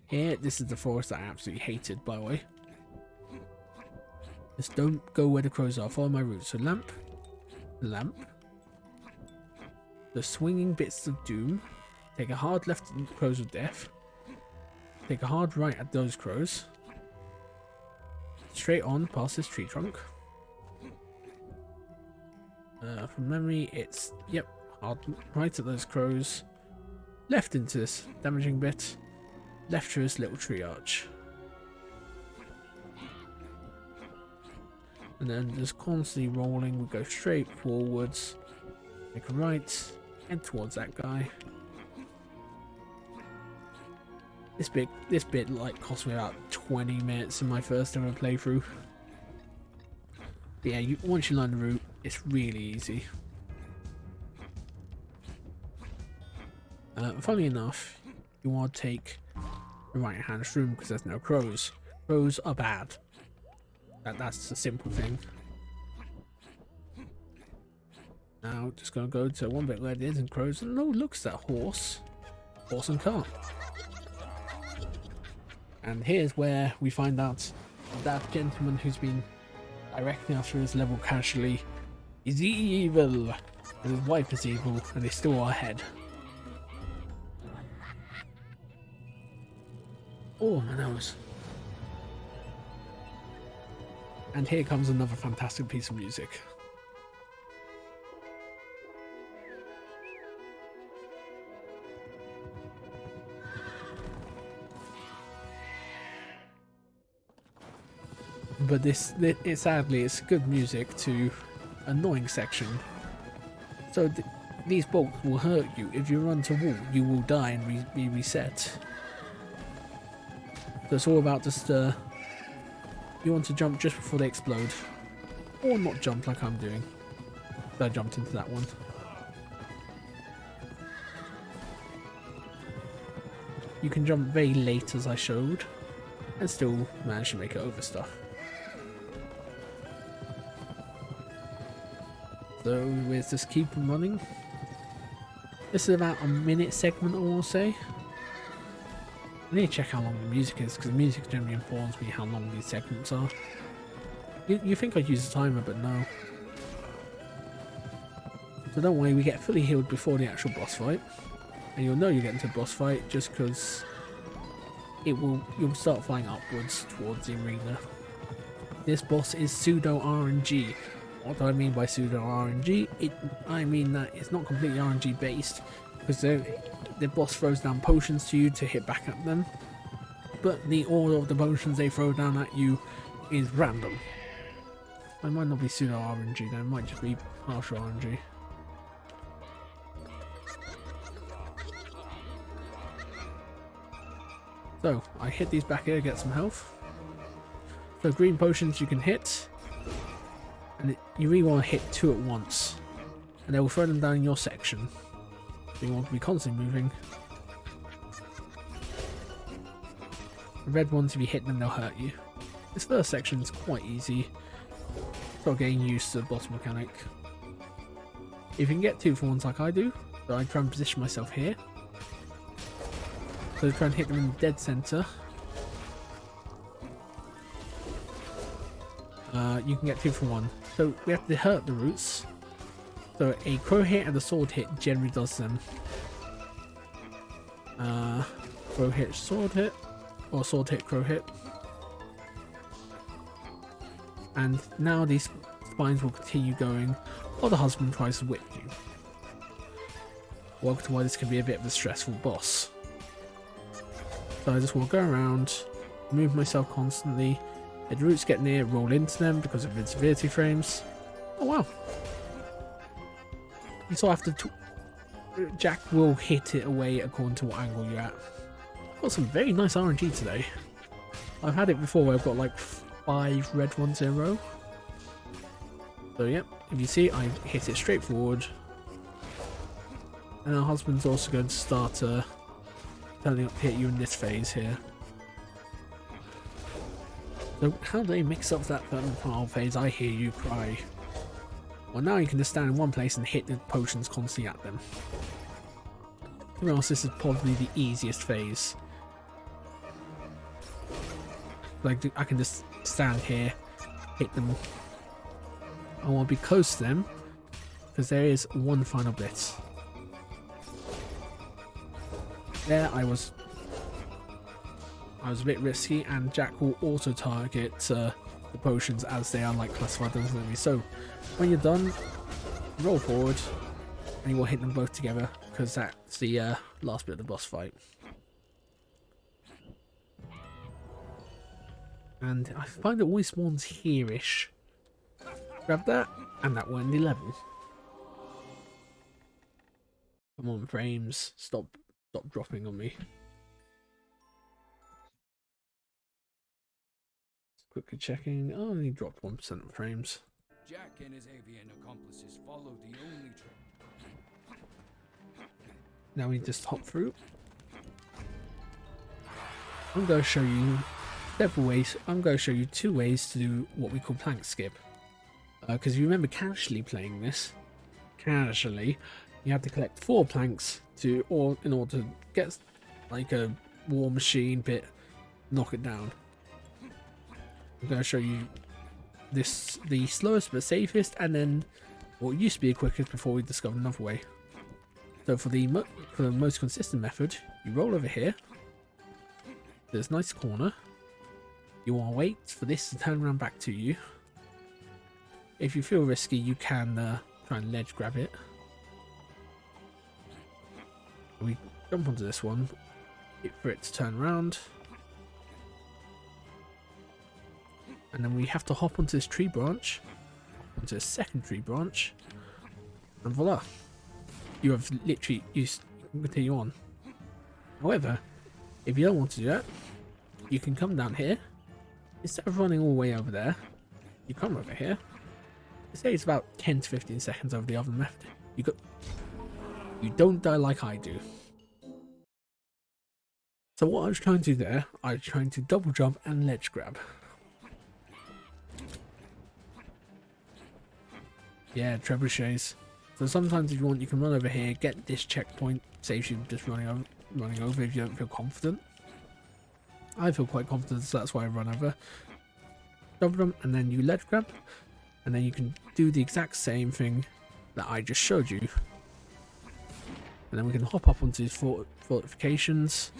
Speaker 1: Here, this is the forest that I absolutely hated, by the way. Just don't go where the crows are, follow my route. So lamp, the swinging bits of doom, take a hard left at the crows of death, take a hard right at those crows, straight on past this tree trunk. From memory, it's, yep, hard right at those crows, left into this damaging bit, left through this little tree arch. And then just constantly rolling, we go straight forwards, make a right, head towards that guy. This bit like cost me about 20 minutes in my first ever playthrough. But yeah, once you learn the route, it's really easy. Funnily enough, you want to take the right hand through because there's no crows. Crows are bad. That's a simple thing. Now, just gonna go to one bit where there isn't crows, and oh, look's that horse and cart. And here's where we find out that gentleman who's been directly after his level casually. He's evil! And his wife is evil, and they still are ahead. Oh, my nose. And here comes another fantastic piece of music. But sadly, it's good music to annoying section. So these bolts will hurt you. If you run to wall, you will die and be reset. So it's all about just you want to jump just before they explode, or not jump like I'm doing. So I jumped into that one. You can jump very late, as I showed, and still manage to make it over stuff. So we'll just keep running. This is about a minute segment, I will say. I need to check how long the music is, because the music generally informs me how long these segments are. You think I'd use a timer, but no. So don't worry, we get fully healed before the actual boss fight. And you'll know you get into a boss fight just because you'll start flying upwards towards the arena. This boss is pseudo RNG. What do I mean by pseudo RNG? I mean that it's not completely RNG based, because the boss throws down potions to you to hit back at them, but the order of the potions they throw down at you is random. It might not be pseudo RNG then, it might just be partial RNG. So, I hit these back here, get some health. So green potions you can hit, and you really want to hit 2 at once, and they will throw them down in your section. So you want to be constantly moving. The red ones, if you hit them, they'll hurt you. This first section is quite easy. Start getting used to the boss mechanic. If you can get 2 for ones like I do, so I try and position myself here. So try and hit them in the dead center. You can get 2 for 1. So we have to hurt the roots. So a crow hit and a sword hit generally does them. Crow hit, sword hit, or sword hit, crow hit. And now these spines will continue going while the husband tries to whip you. Welcome to why this can be a bit of a stressful boss. So I just will go around, move myself constantly. If the roots get near, roll into them because of invincibility frames. Oh wow. And so after Jack will hit it away according to what angle you're at. Got some very nice RNG today. I've had it before where I've got like 5 red ones in a row. So yep, if you see, I hit it straight forward. And our husband's also going to start turning up to hit you in this phase here. So how do they mix up that pile phase? I hear you cry. Well, now you can just stand in one place and hit the potions constantly at them. To be honest, this is probably the easiest phase. Like, I can just stand here, hit them. I want to be close to them, because there is one final bit. There I was a bit risky, and Jack will auto target the potions as they are like classified as enemies. So when you're done, roll forward and you will hit them both together, because that's the last bit of the boss fight. And I find it always spawns here-ish. Grab that, and that will end the level. Come on, frames, stop dropping on me. Quickly checking. Oh, only dropped 1% of frames.
Speaker 2: Jack and his avian accomplices followed the only trail.
Speaker 1: Now we just hop through. I'm going to show you several ways. I'm going to show you 2 ways to do what we call plank skip. Because you remember casually playing this, you have to collect 4 planks in order to get like a war machine bit, knock it down. I'm going to show you the slowest but safest, and then what used to be the quickest before we discovered another way. So for the most consistent method, you roll over here. There's a nice corner. You want to wait for this to turn around back to you. If you feel risky, you can try and ledge grab it. We jump onto this one, wait for it to turn around. And then we have to hop onto this tree branch, onto a second tree branch, and voila. You have literally, you can continue on. However, if you don't want to do that, you can come down here. Instead of running all the way over there, you come over here. It saves about 10 to 15 seconds over the other method. You don't die like I do. So what I was trying to do there, I was trying to double jump and ledge grab. Yeah, trebuchets. So sometimes if you want, you can run over here, get this checkpoint, saves you just running over if you don't feel confident. I feel quite confident, so that's why I run over. Double jump, and then you ledge grab, and then you can do the exact same thing that I just showed you. And then we can hop up onto these fortifications.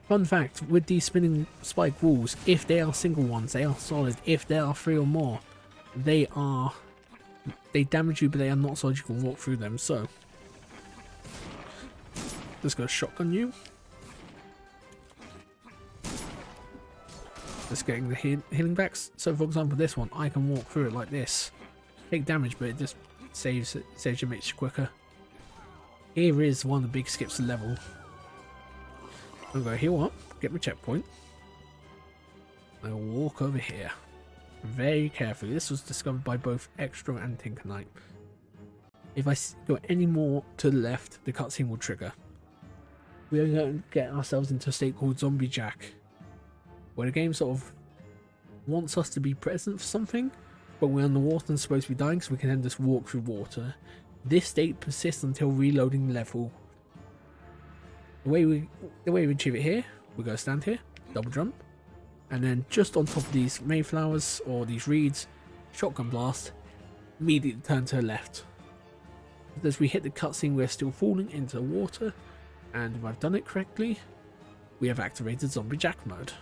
Speaker 1: Fun fact, with these spinning spike walls, if they are single ones, they are solid. If there are 3 or more, they damage you, but they are not solid. You can walk through them. So let's go shotgun you. Just getting the healing backs. So for example, this one, I can walk through it like this, take damage, but it just saves you, makes you quicker. Here is one of the big skips of level. I'll go heal up, get my checkpoint. I'll walk over here very carefully. This was discovered by both exTro and TinkerKnight. If I go any more to the left, the cutscene will trigger. We are going to get ourselves into a state called Zombie Jack, where the game sort of wants us to be present for something, but we're on the water and supposed to be dying, so we can then just walk through water. This state persists until reloading the level. The way we achieve it here, we go stand here, double jump, and then just on top of these mayflowers or these reeds, shotgun blast, immediately turn to the left. As we hit the cutscene, we're still falling into the water, and if I've done it correctly, we have activated Zombie Jack mode.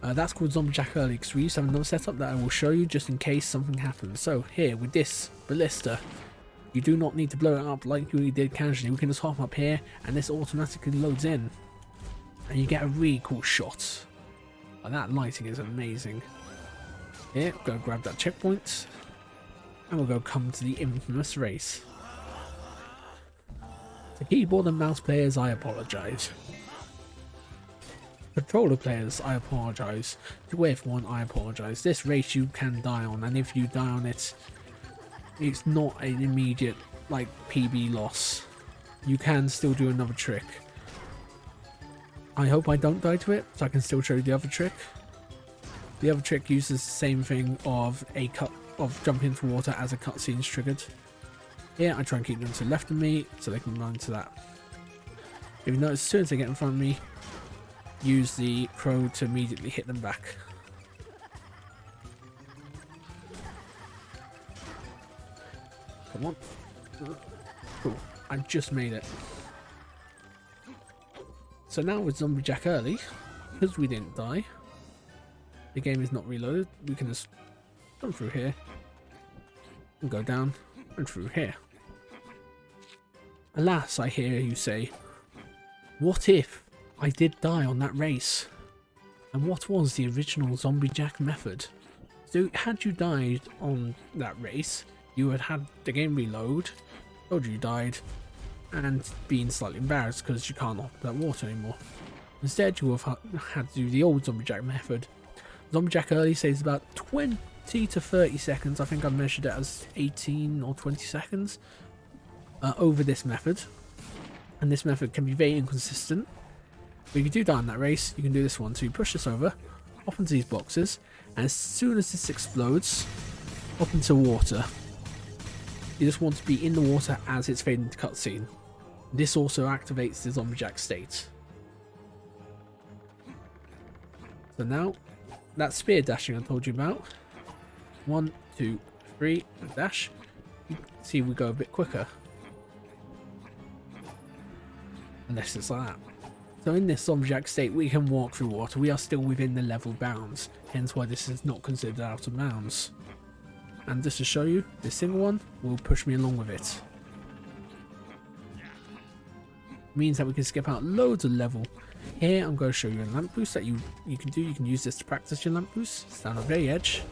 Speaker 1: That's called Zombie Jack early because we used to have another setup that I will show you just in case something happens. So here with this ballista, you do not need to blow it up like you did casually. We can just hop up here and this automatically loads in, and you get a really cool shot. That lighting is amazing. Here, go grab that checkpoint, and we'll go come to the infamous race. To keyboard and mouse players, I apologise. Controller players, I apologise. To F1, I apologise. This race you can die on, and if you die on it, it's not an immediate like PB loss. You can still do another trick. I hope I don't die to it, so I can still show you the other trick. The other trick uses the same thing of jumping into water as a cutscene is triggered. Here I try and keep them to the left of me so they can run to that. If you notice, as soon as they get in front of me, use the crow to immediately hit them back. Come on. Cool. I just made it. So now with Zombie Jack early, because we didn't die, the game is not reloaded, we can just jump through here and go down and through here. Alas, I hear you say, what if I did die on that race? And what was the original Zombie Jack method? So had you died on that race, you had had the game reload, told you died, and been slightly embarrassed because you can't hop that water anymore. Instead, you would have had to do the old Zombie Jack method. Zombie Jack early saves about 20 to 30 seconds. I think I measured it as 18 or 20 seconds over this method. And this method can be very inconsistent. But if you do die in that race, you can do this one. So you push this over, hop into these boxes, and as soon as this explodes, hop into water. You just want to be in the water as it's fading into cutscene. This also activates the Zombie Jack state. So now, that spear dashing I told you about. 1, 2, 3, and dash. You can see we go a bit quicker. Unless it's like that. So in this zombie jack state, we can walk through water. We are still within the level bounds. Hence why this is not considered out of bounds. And just to show you, this single one will push me along with it. Means that we can skip out loads of level. Here I'm going to show you a lamp boost that you can do. You can use this to practice your lamp boost. It's down at the very edge.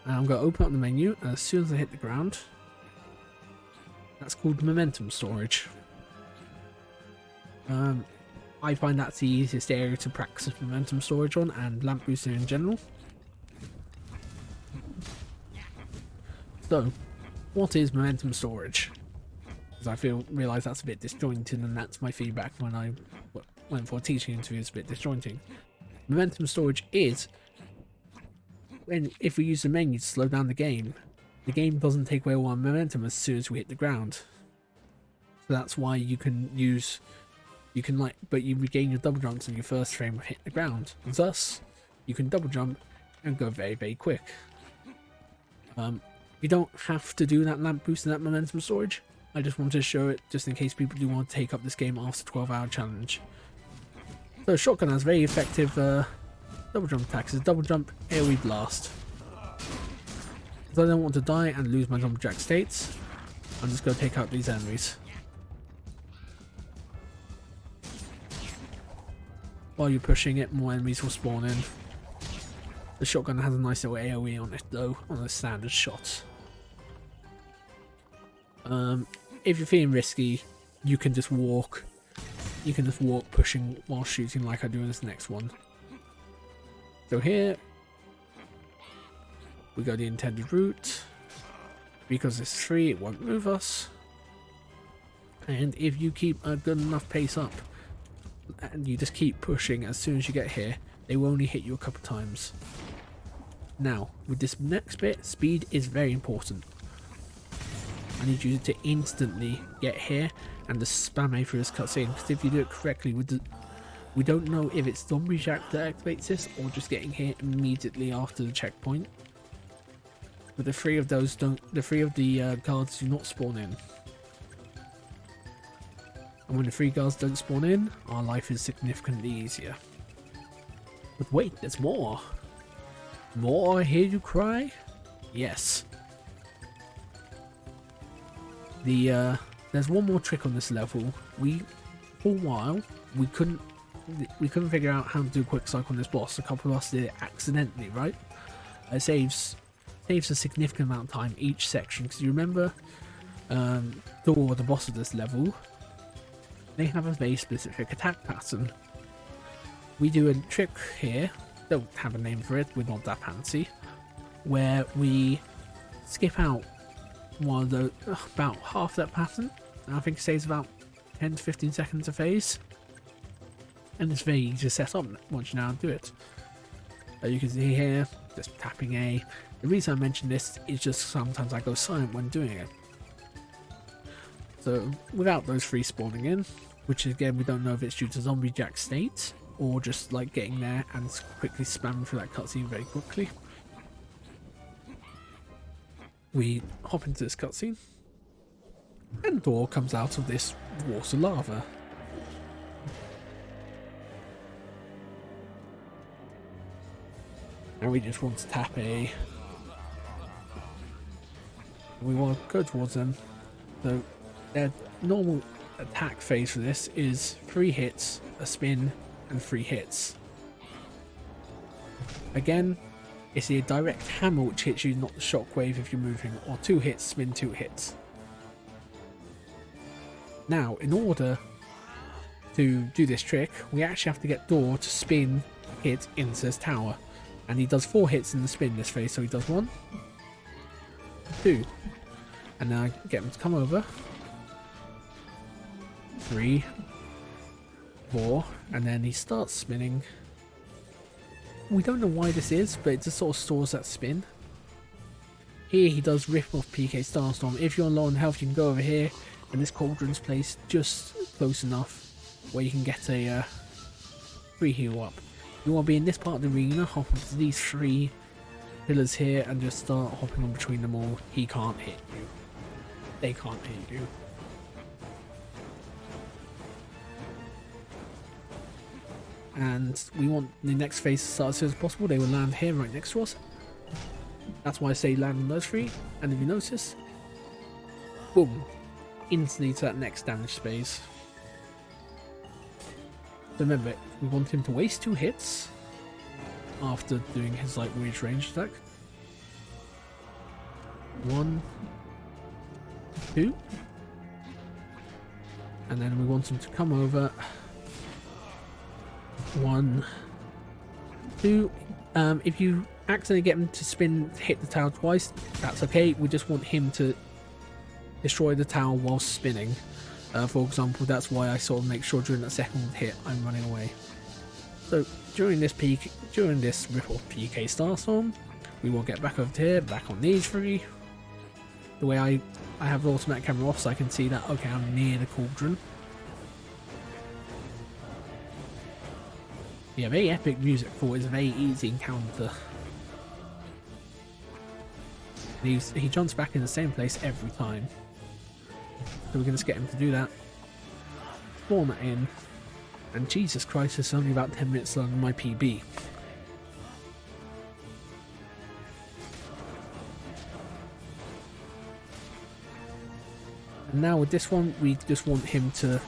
Speaker 1: And I'm going to open up the menu, and as soon as I hit the ground, that's called momentum storage. I find that's the easiest area to practice momentum storage on, and lamp boosting in general. So, what is momentum storage? Because I realise that's a bit disjointed, and that's my feedback when I went for a teaching interview. It's a bit disjointing. Momentum storage is if we use the menu to slow down the game doesn't take away all our momentum as soon as we hit the ground. So that's why you regain your double jumps in your first frame of hitting the ground. And thus, you can double jump and go very, very quick. You don't have to do that lamp boost and that momentum storage. I just wanted to show it just in case people do want to take up this game after 12-hour challenge. So shotgun has very effective double jump attacks. It's double jump, AoE blast. Because I don't want to die and lose my zombie jack states, I'm just going to take out these enemies. While you're pushing it, more enemies will spawn in. The shotgun has a nice little AoE on it though, on the standard shots. If you're feeling risky, you can just walk. You can just walk pushing while shooting like I do in this next one. So here, we go the intended route. Because it's free, it won't move us. And if you keep a good enough pace up, and you just keep pushing, as soon as you get here, they will only hit you a couple times. Now, with this next bit, speed is very important. I need you to instantly get here and just spam A through this cutscene, because if you do it correctly, we don't know if it's Zombie Jack that activates this or just getting here immediately after the checkpoint. But the three of those guards do not spawn in. And when the 3 guards don't spawn in, our life is significantly easier. But wait, there's more! More, I hear you cry? Yes. There's one more trick on this level. For a while, we couldn't figure out how to do a quick cycle on this boss. A couple of us did it accidentally, right? It saves a significant amount of time each section, because you remember Thor, the boss of this level, they have a very specific attack pattern. We do a trick here, don't have a name for it, we're not that fancy, where we skip out about half that pattern, and I think it saves about 10 to 15 seconds a phase, and it's very easy to set up once you know how to do it. You can see here, just tapping A. The reason I mention this is just sometimes I go silent when doing it. So without those 3 spawning in, which again we don't know if it's due to Zombie Jack state or just like getting there and quickly spamming through that cutscene very quickly. We hop into this cutscene, and Thor comes out of this water lava. And we just want to tap A. We want to go towards them. So their normal attack phase for this is 3 hits, a spin, and 3 hits. Again, it's a direct hammer which hits you, not the shockwave if you're moving, or 2 hits, spin, 2 hits. Now, in order to do this trick, we actually have to get Thor to spin hit into this tower. And he does 4 hits in the spin this phase, so he does 1, 2, and now I get him to come over, 3, 4, and then he starts spinning. We don't know why this is, but it just sort of stores that spin. Here he does rip off PK Starstorm. If you're on low on health, you can go over here, and this cauldron's placed just close enough where you can get a free heal up. You want to be in this part of the arena, hop onto these 3 pillars here and just start hopping on between them all. He can't hit you. They can't hit you. And we want the next phase to start as soon as possible. They will land here right next to us. That's why I say land on those 3. And if you notice, boom, instantly to that next damage space. Remember, we want him to waste 2 hits after doing his like weird range attack. 1, 2, and then we want him to come over. 1, 2. If you accidentally get him to hit the tower twice, that's okay. We just want him to destroy the tower while spinning. For example, that's why I sort of make sure during that second hit I'm running away. So during this Ripple PK Starstorm, we will get back over to here, back on these 3. The way I have the automatic camera off so I can see that, okay, I'm near the cauldron. Yeah, very epic music for it is a very easy encounter. He jumps back in the same place every time. So we're going to get him to do that. Spawn that in. And Jesus Christ, it's only about 10 minutes long on my PB. And now with this one, we just want him to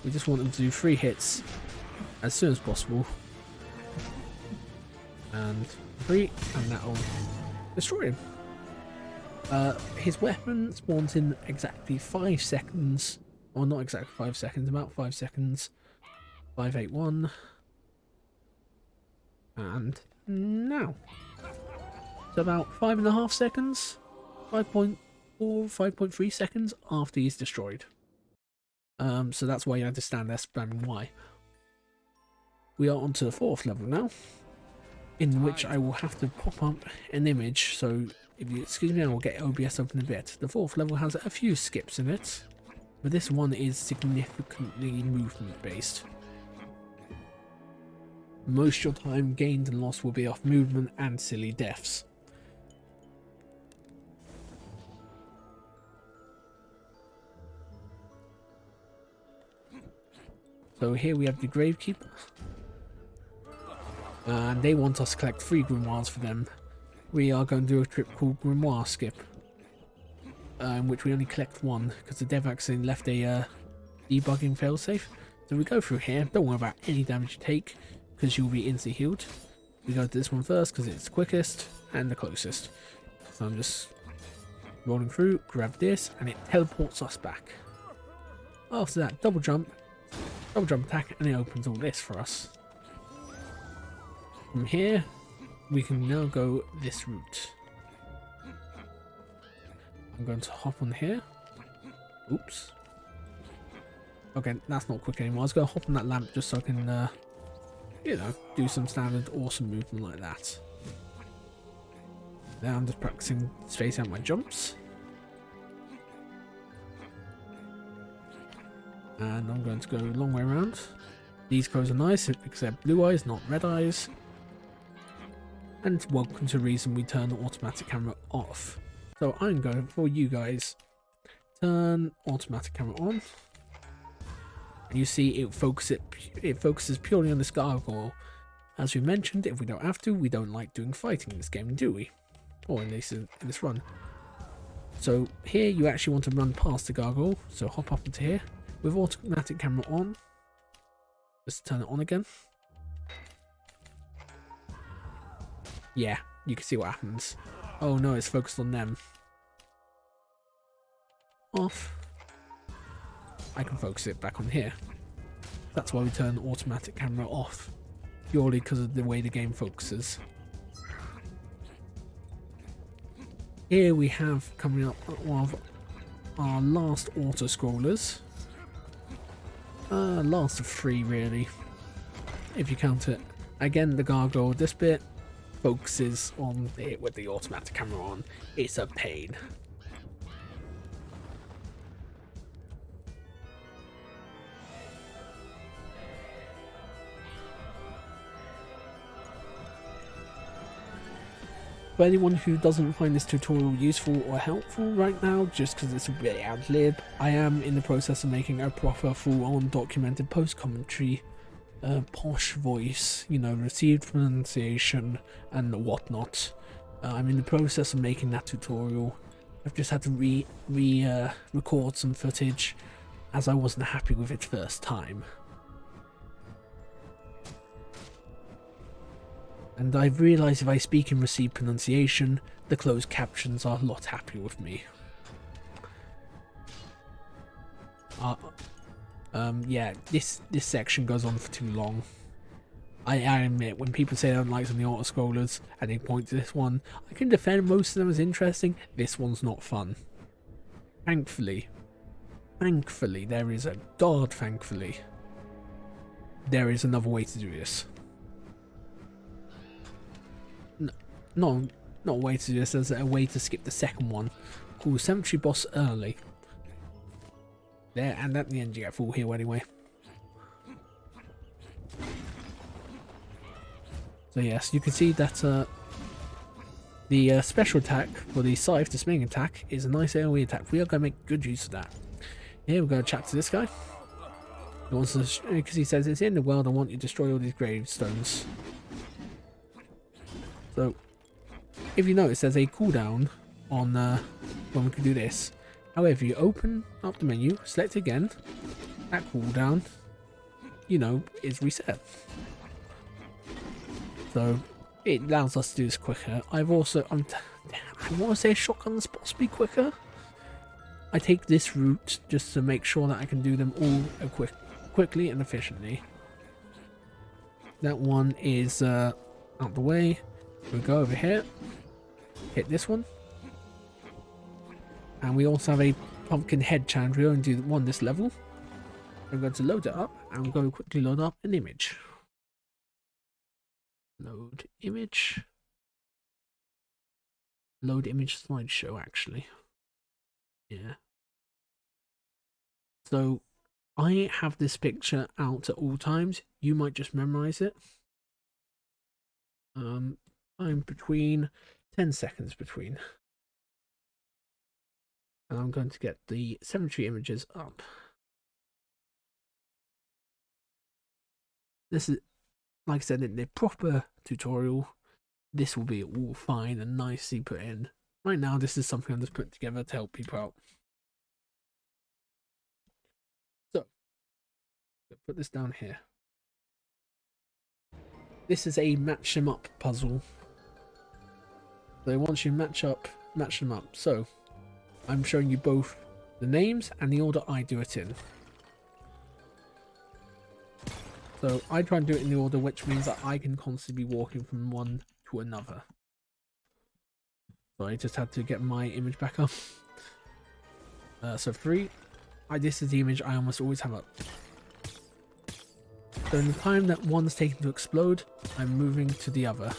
Speaker 1: do 3 hits as soon as possible. And 3, and that'll destroy him. His weapon spawns in exactly 5 seconds, or not exactly 5 seconds, about 5 seconds. 581, and now it's about 5.5 seconds, 5.4, 5.3 seconds after he's destroyed. So that's why you had to stand there spamming Y. We are on to the 4th level now, in which I will have to pop up an image. So if you excuse me, I will get OBS open a bit. The 4th level has a few skips in it, but this one is significantly movement based. Most of your time gained and lost will be off movement and silly deaths. So here we have the Gravekeeper. And they want us to collect 3 grimoires for them. We are going to do a trip called Grimoire Skip, in which we only collect 1 because the dev accidentally left a debugging failsafe. So we go through here. Don't worry about any damage you take because you'll be instantly healed. We go to this one first because it's the quickest and the closest. So I'm just rolling through, grab this, and it teleports us back. After that, double jump attack, and it opens all this for us. From here, we can now go this route. I'm going to hop on here. Oops. Okay, that's not quick anymore. I was going to hop on that lamp just so I can, you know, do some standard awesome movement like that. Now I'm just practicing spacing out my jumps. And I'm going to go a long way around. These crows are nice because they're blue eyes, not red eyes. And welcome to the reason we turn the automatic camera off. So I'm going for you guys. Turn automatic camera on. And you see it focuses purely on this gargoyle. As we mentioned, if we don't have to, we don't like doing fighting in this game, do we? Or in this run. So here you actually want to run past the gargoyle. So hop up into here. With automatic camera on, just turn it on again. Yeah, you can see what happens. Oh no, it's focused on them. Off. I can focus it back on here. That's why we turn the automatic camera off. Purely because of the way the game focuses. Here we have coming up one of our last auto-scrollers. Last of 3 really, if you count it. Again, the gargoyle, this bit focuses on it with the automatic camera on. It's a pain. For anyone who doesn't find this tutorial useful or helpful right now, just because it's a bit ad-lib, I am in the process of making a proper full-on documented post-commentary posh voice, you know, received pronunciation and whatnot. I'm in the process of making that tutorial. I've just had to record some footage as I wasn't happy with it first time. And I've realised if I speak in received pronunciation, the closed captions are a lot happier with me. Yeah, this section goes on for too long. I admit, when people say they don't like some of the auto-scrollers and they point to this one, I can defend most of them as interesting. This one's not fun. Thankfully, there is thankfully, there is another way to do this. No, not a way to do this, there's a way to skip the second one, called Cemetery Boss Early. There, and at the end you get full heal anyway. So yes, you can see that the special attack for the scythe, the swing attack, is a nice AoE attack. We are going to make good use of that. Here we're going to chat to this guy. He wants to, because he says, it's in the world, I want you to destroy all these gravestones. So, if you notice, there's a cooldown on when we can do this. However, you open up the menu, select again, that cooldown, you know, is reset. So, it allows us to do this quicker. I've also, I want to say a shotgun's possibly quicker. I take this route just to make sure that I can do them all quickly and efficiently. That one is out the way. We'll go over here, hit this one, and we also have a pumpkin head challenge. We only do one this level. I'm going to load it up, and we're going to quickly load up an image. Load image. Load image slideshow, actually. Yeah. So, I have this picture out at all times. You might just memorize it. I'm between 10 seconds between. And I'm going to get the cemetery images up. This is, like I said, in the proper tutorial, this will be all fine and nicely put in. Right now, this is something I'm just putting together to help people out. So, put this down here. This is a match them up puzzle. So once you match them up. So I'm showing you both the names and the order I do it in. So I try and do it in the order which means that I can constantly be walking from one to another. So I just had to get my image back up. So 3. This is the image I almost always have up. So in the time that one's taken to explode, I'm moving to the other.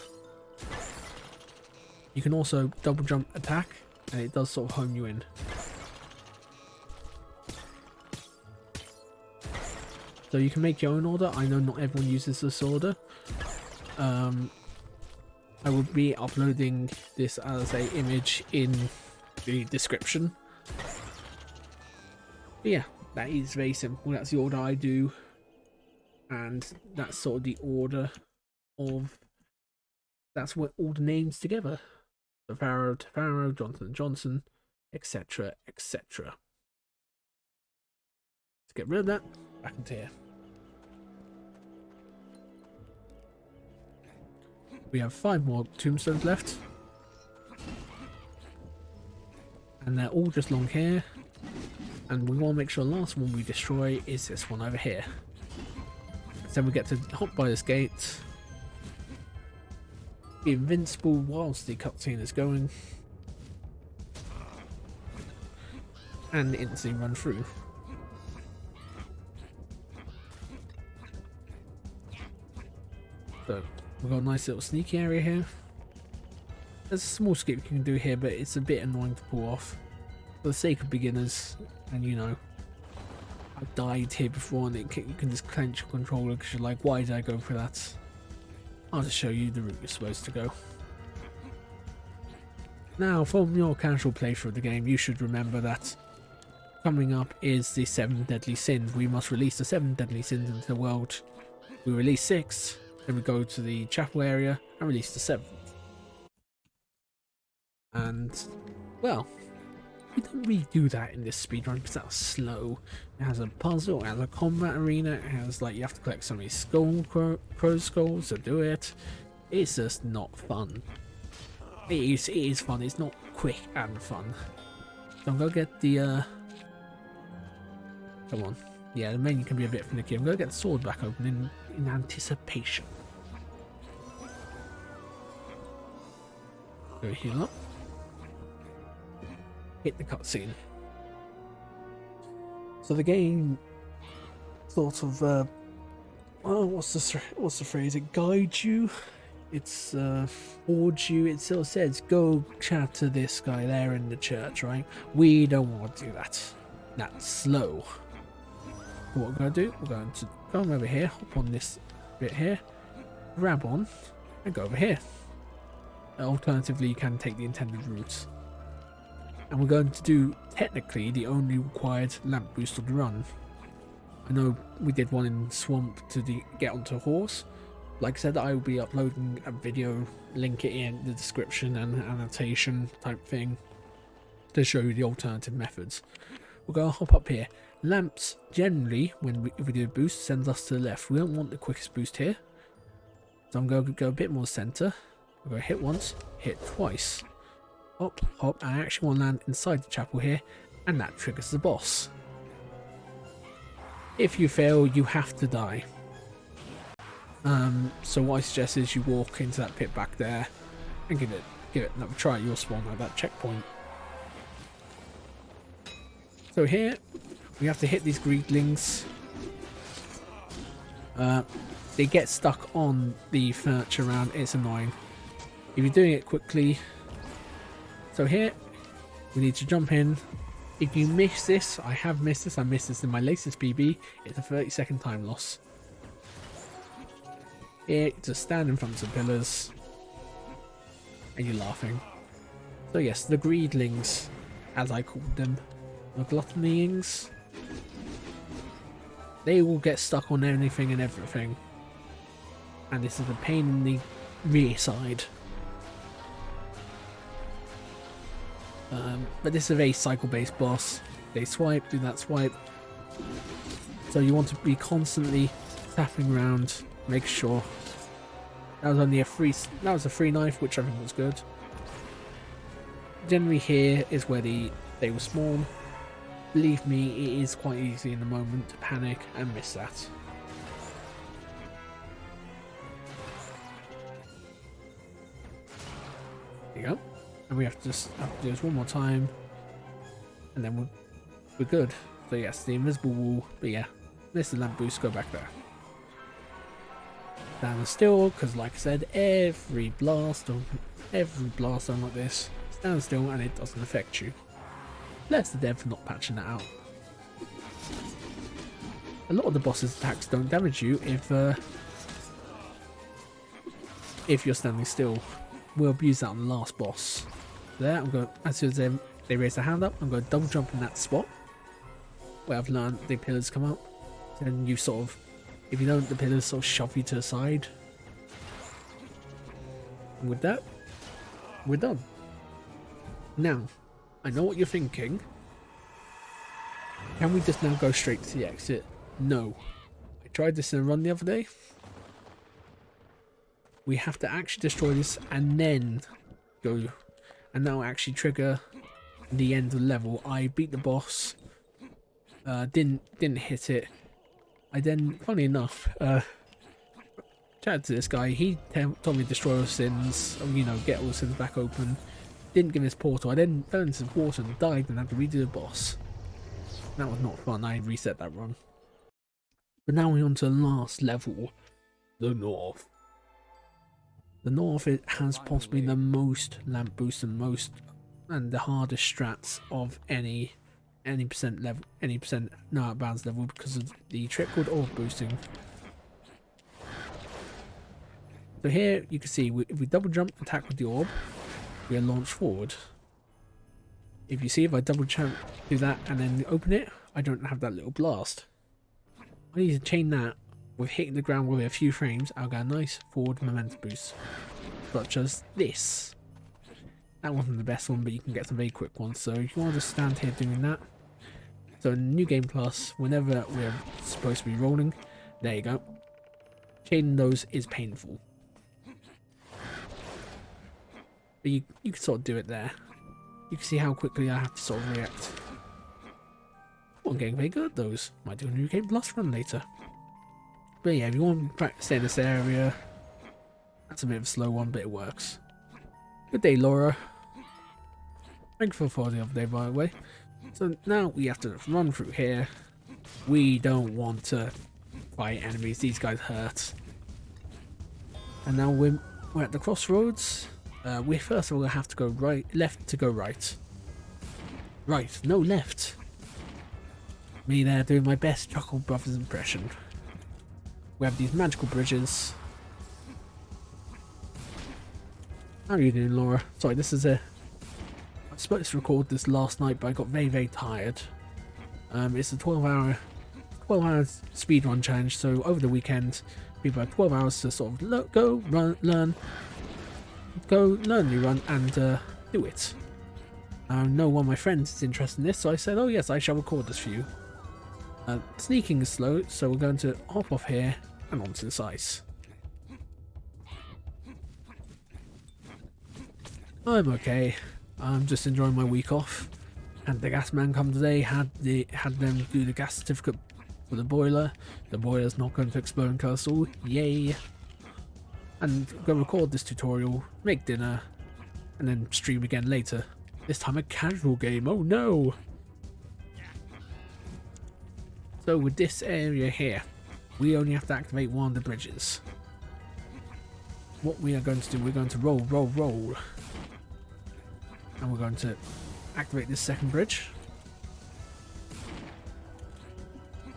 Speaker 1: You can also double jump attack, and it does sort of home you in. So you can make your own order. I know not everyone uses this order. I will be uploading this as an image in the description. But yeah, that is very simple. That's the order I do. And that's sort of the order of, that's what all the names together. So Pharaoh to Pharaoh, Johnson to Johnson, etc, etc. Let's get rid of that, back into here. We have 5 more tombstones left. And they're all just long here. And we want to make sure the last one we destroy is this one over here. Then we get to hop by this gate. Be invincible whilst the cutscene is going. And instantly run through. So we've got a nice little sneaky area here. There's a small skip you can do here, but it's a bit annoying to pull off. For the sake of beginners, and you know, I've died here before and you can just clench your controller because you're like, why did I go for that? I'll just show you the route you're supposed to go. Now, from your casual playthrough of the game, you should remember that coming up is the 7 deadly sins. We must release the 7 deadly sins into the world. We release 6, then we go to the chapel area and release the 7th. And, well, we don't really do that in this speedrun because that's slow. It has a puzzle, it has a combat arena, it has, like, you have to collect so many crow skulls to do it. It's just not fun. It is fun, it's not quick and fun. So I'm gonna get the, come on. Yeah, the menu can be a bit finicky. I'm gonna get the sword back open in anticipation. Go heal up. Hit the cutscene. So the game sort of, oh, what's the phrase? It guides you. It's forge you. It sort of says, go chat to this guy there in the church, right? We don't want to do that. That's slow. So what we're going to do, we're going to come over here, hop on this bit here, grab on, and go over here. Alternatively, you can take the intended route. And we're going to do, technically, the only required lamp boost of the run. I know we did one in Swamp to get onto a horse. Like I said, I will be uploading a video, link it in the description and annotation type thing to show you the alternative methods. We're going to hop up here. Lamps, generally, if we do a boost, sends us to the left. We don't want the quickest boost here. So I'm going to go a bit more center. I'm going to hit once, hit twice. Hop, hop, and I actually want to land inside the chapel here, and that triggers the boss. If you fail, you have to die. So what I suggest is you walk into that pit back there and give it another try at your spawn at that checkpoint. So here we have to hit these greedlings. They get stuck on the furniture around. It's annoying. If you're doing it quickly, so here we need to jump in. If you miss this, I have missed this. I missed this in my latest PB. It's a 30-second time loss. Here, just stand in front of the pillars, and you're laughing. So yes, the greedlings, as I called them, the gluttonyings, they will get stuck on anything and everything. And this is a pain in the rear side. But this is a very cycle-based boss. They swipe, do that swipe. So you want to be constantly tapping around, make sure. That was only a free knife, which I think was good. Generally here is where they will spawn. Believe me, it is quite easy in the moment to panic and miss that. There you go. And we have to just do this one more time, and then we're good. So yes, the invisible wall, but yeah, miss the lamp boost, go back there. Stand still, because like I said, every blast on like this, stand still and it doesn't affect you. Bless the dev for not patching that out. A lot of the boss's attacks don't damage you if you're standing still. We'll abuse that on the last boss. There, I'm going, as soon as they raise their hand up, I'm going to double jump in that spot where I've learned the pillars come up. Then you sort of, if you don't, the pillars sort of shove you to the side. And with that, we're done. Now, I know what you're thinking. Can we just now go straight to the exit? No. I tried this in a run the other day. We have to actually destroy this and then go, and that'll actually trigger the end of the level. I beat the boss, didn't hit it. I then, funny enough, chatted to this guy. He told me to destroy all sins, you know, get all sins back open. Didn't give his portal. I then fell into the water and died and had to redo the boss. That was not fun. I reset that run. But now we're on to the last level, the North. The North, it has possibly the most lamp boosts and the hardest strats of any percent level, any percent no outbounds level, because of the trick called orb boosting. So here you can see if we double jump, attack with the orb, we are launched forward. If you see, if I double jump, do that and then open it, I don't have that little blast. I need to chain that with hitting the ground with a few frames. I'll get a nice forward momentum boost, such as this. That wasn't the best one, but you can get some very quick ones. So if you want to just stand here doing that. So in New Game Plus, whenever we're supposed to be rolling, there you go. Chaining those is painful. But you can sort of do it there. You can see how quickly I have to sort of react. I'm getting very good at those. Might do a New Game Plus run later. But yeah, if you want to practice in this area, that's a bit of a slow one, but it works. Good day, Laura. Thank you for the other day, by the way. So now we have to run through here. We don't want to fight enemies. These guys hurt. And now we're at the crossroads. We first of all have to go right, left to go right. Right, no left. Me there doing my best DrCplBritish impression. We have these magical bridges. How are you doing, Laura? Sorry, this is I was supposed to record this last night, but I got very tired. It's a 12-hour speedrun challenge, so over the weekend, people have 12 hours to sort of go learn new run and do it. No one of my friends is interested in this, so I said, oh yes, I shall record this for you. Sneaking is slow, so we're going to hop off here and onto this ice. I'm okay. I'm just enjoying my week off. Had the gas man come today, had them do the gas certificate for the boiler. The boiler's not going to explode in Castle. Yay! And go record this tutorial, make dinner, and then stream again later. This time a casual game. Oh no! So with this area here, we only have to activate one of the bridges. What we are going to do, we're going to roll. And we're going to activate this second bridge.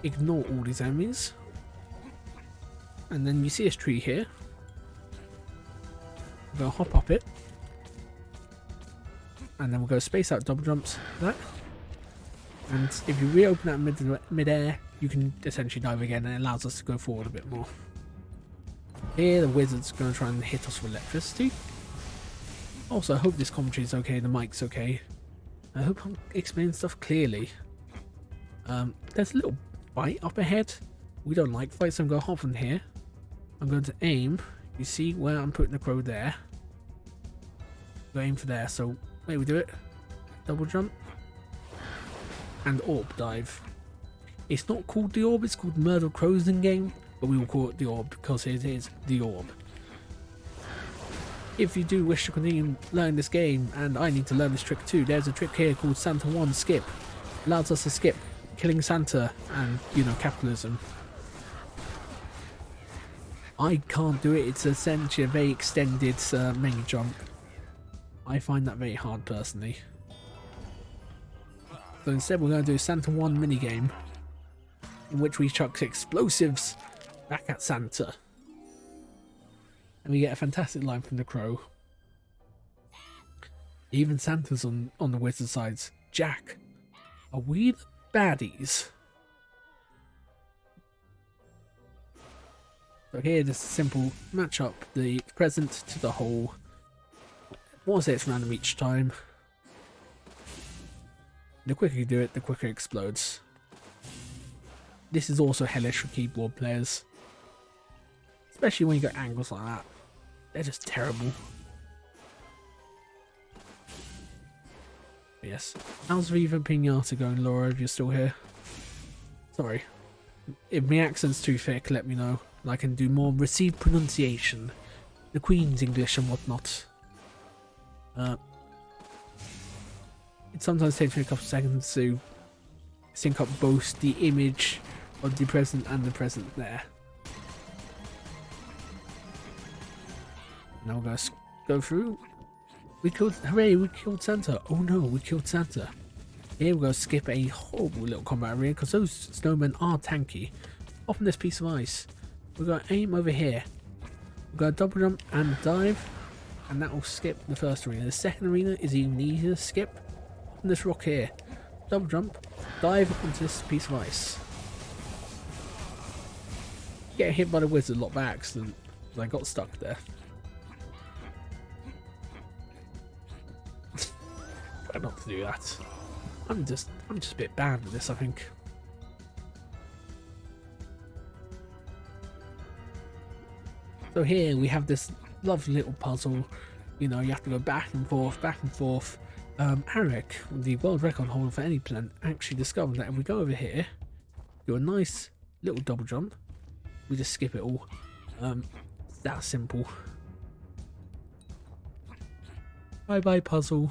Speaker 1: Ignore all these enemies. And then you see this tree here. We're going to hop up it. And then we'll go space out double jumps like that. And if you reopen that mid-air, you can essentially dive again, and it allows us to go forward a bit more. Here the wizard's going to try and hit us with electricity. Also, I hope this commentary is okay, the mic's okay. I hope I'm explaining stuff clearly. There's a little fight up ahead. We don't like fights, so I'm going to hop on here. I'm going to aim. You see where I'm putting the crow there. Go aim for there, so maybe we do it. Double jump. And orb dive. It's not called the orb, it's called Murder Crows in game, but we will call it the orb because it is the orb. If you do wish to continue learning this game, and I need to learn this trick too, there's a trick here called Santa 1 Skip. Allows us to skip killing Santa and, you know, capitalism. I can't do it, it's essentially a very extended main jump. I find that very hard personally. So instead we're going to do Santa 1 minigame, in which we chuck explosives back at Santa. And we get a fantastic line from the crow. Even Santa's on the wizard sides. Jack, are we the baddies? So here, just a simple match up the present to the whole. What was it? It's random each time. The quicker you do it, the quicker it explodes. This is also hellish for keyboard players. Especially when you got angles like that. They're just terrible. But yes. How's Viva Pinata going, Laura, if you're still here? Sorry. If my accent's too thick, let me know. And I can do more received pronunciation. The Queen's English and whatnot. It sometimes takes me a couple of seconds to sync up both the image of the present and the present there. Now we're going to go through. Hooray, we killed Santa. Oh no, we killed Santa. Here we're going to skip a horrible little combat area because those snowmen are tanky. Off on this piece of ice. We're going to aim over here. We're going to double jump and dive. and that will skip the first arena. The second arena is even easier to skip. And this rock here, double jump, dive onto this piece of ice. Get hit by the wizard a lot by accident, but I got stuck there. Try not to do that. I'm just a bit bad at this, I think. So here we have this lovely little puzzle. You know, you have to go back and forth, back and forth. Aryk, the world record holder for any plant, actually discovered that if we go over here, do a nice little double jump, we just skip it all. It's that simple. Bye bye puzzle.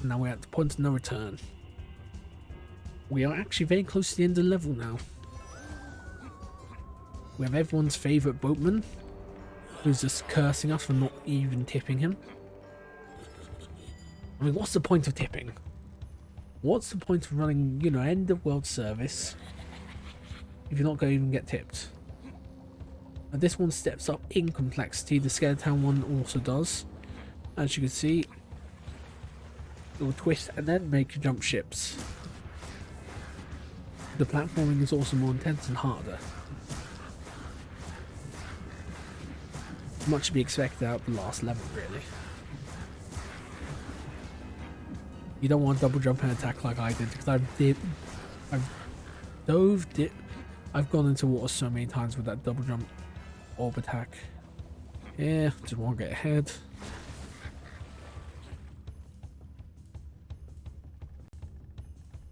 Speaker 1: Now we're at the point of no return. We are actually very close to the end of the level now. We have everyone's favourite boatman, who's just cursing us for not even tipping him. I mean, what's the point of tipping? What's the point of running, you know, end of world service if you're not going to even get tipped? And this one steps up in complexity. The Skeleton one also does. As you can see, it will twist and then make you jump ships. The platforming is also more intense and harder. Much to be expected out of the last level, really. You don't want to double jump and attack like I did, because I've dove, dip. I've gone into water so many times with that double jump orb attack. Yeah, just want to get ahead.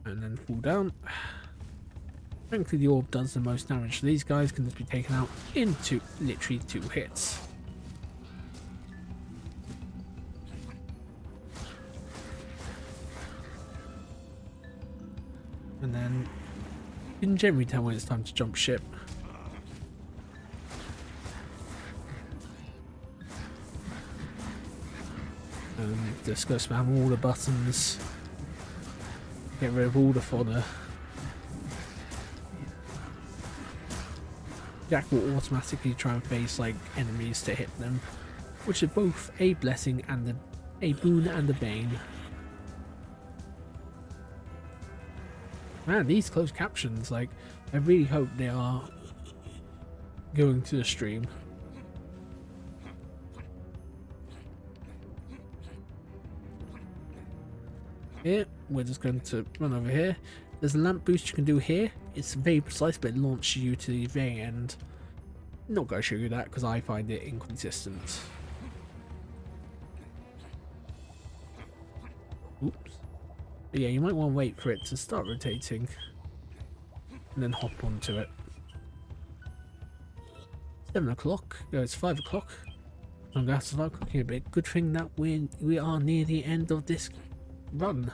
Speaker 1: And then fall down. Frankly, the orb does the most damage, so these guys can just be taken out into literally 2 hits. And then you can generally tell when it's time to jump ship. And just go spam all the buttons. Get rid of all the fodder. Jack will automatically try and face like enemies to hit them, which is both a blessing and a boon and a bane. Man, these closed captions, like, I really hope they are going to the stream. Here, we're just going to run over here. There's a lamp boost you can do here. It's very precise, but it launches you to the very end. Not going to show you that because I find it inconsistent. Oops. But yeah, you might want to wait for it to start rotating and then hop onto it. 7 o'clock. No, it's 5 o'clock. I'm going to have to start cooking a bit. Good thing that we are near the end of this run.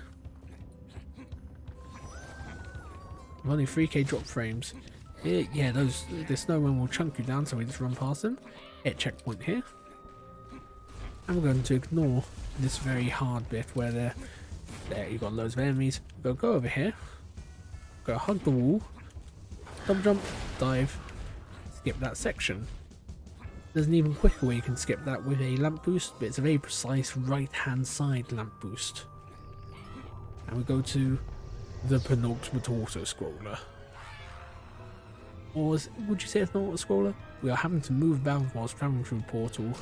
Speaker 1: Running 3k drop frames. Yeah, the snowmen will chunk you down, so we just run past them. Hit checkpoint here. And we're going to ignore this very hard bit where there you've got loads of enemies. Go over here. Go hug the wall. Double jump, dive, skip that section. There's an even quicker way you can skip that with a lamp boost, but it's a very precise right hand side lamp boost. And we go to the penultimate auto-scroller. Or would you say it's not a scroller? We are having to move about whilst traveling through the portal.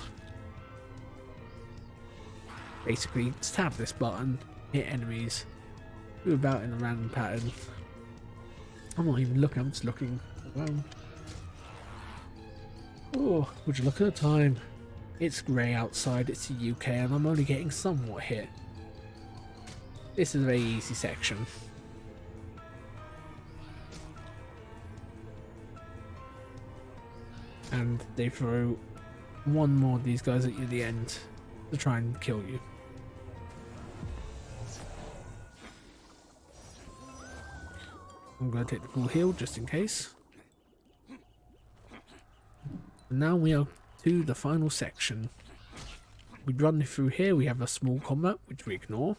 Speaker 1: Basically, just tap this button, hit enemies, move about in a random pattern. I'm not even looking, I'm just looking around. Oh, would you look at the time? It's grey outside, it's the UK, and I'm only getting somewhat hit. This is a very easy section. And they throw one more of these guys at you at the end to try and kill you. I'm going to take the full heal just in case. And now we are to the final section. We run through here, we have a small combat which we ignore.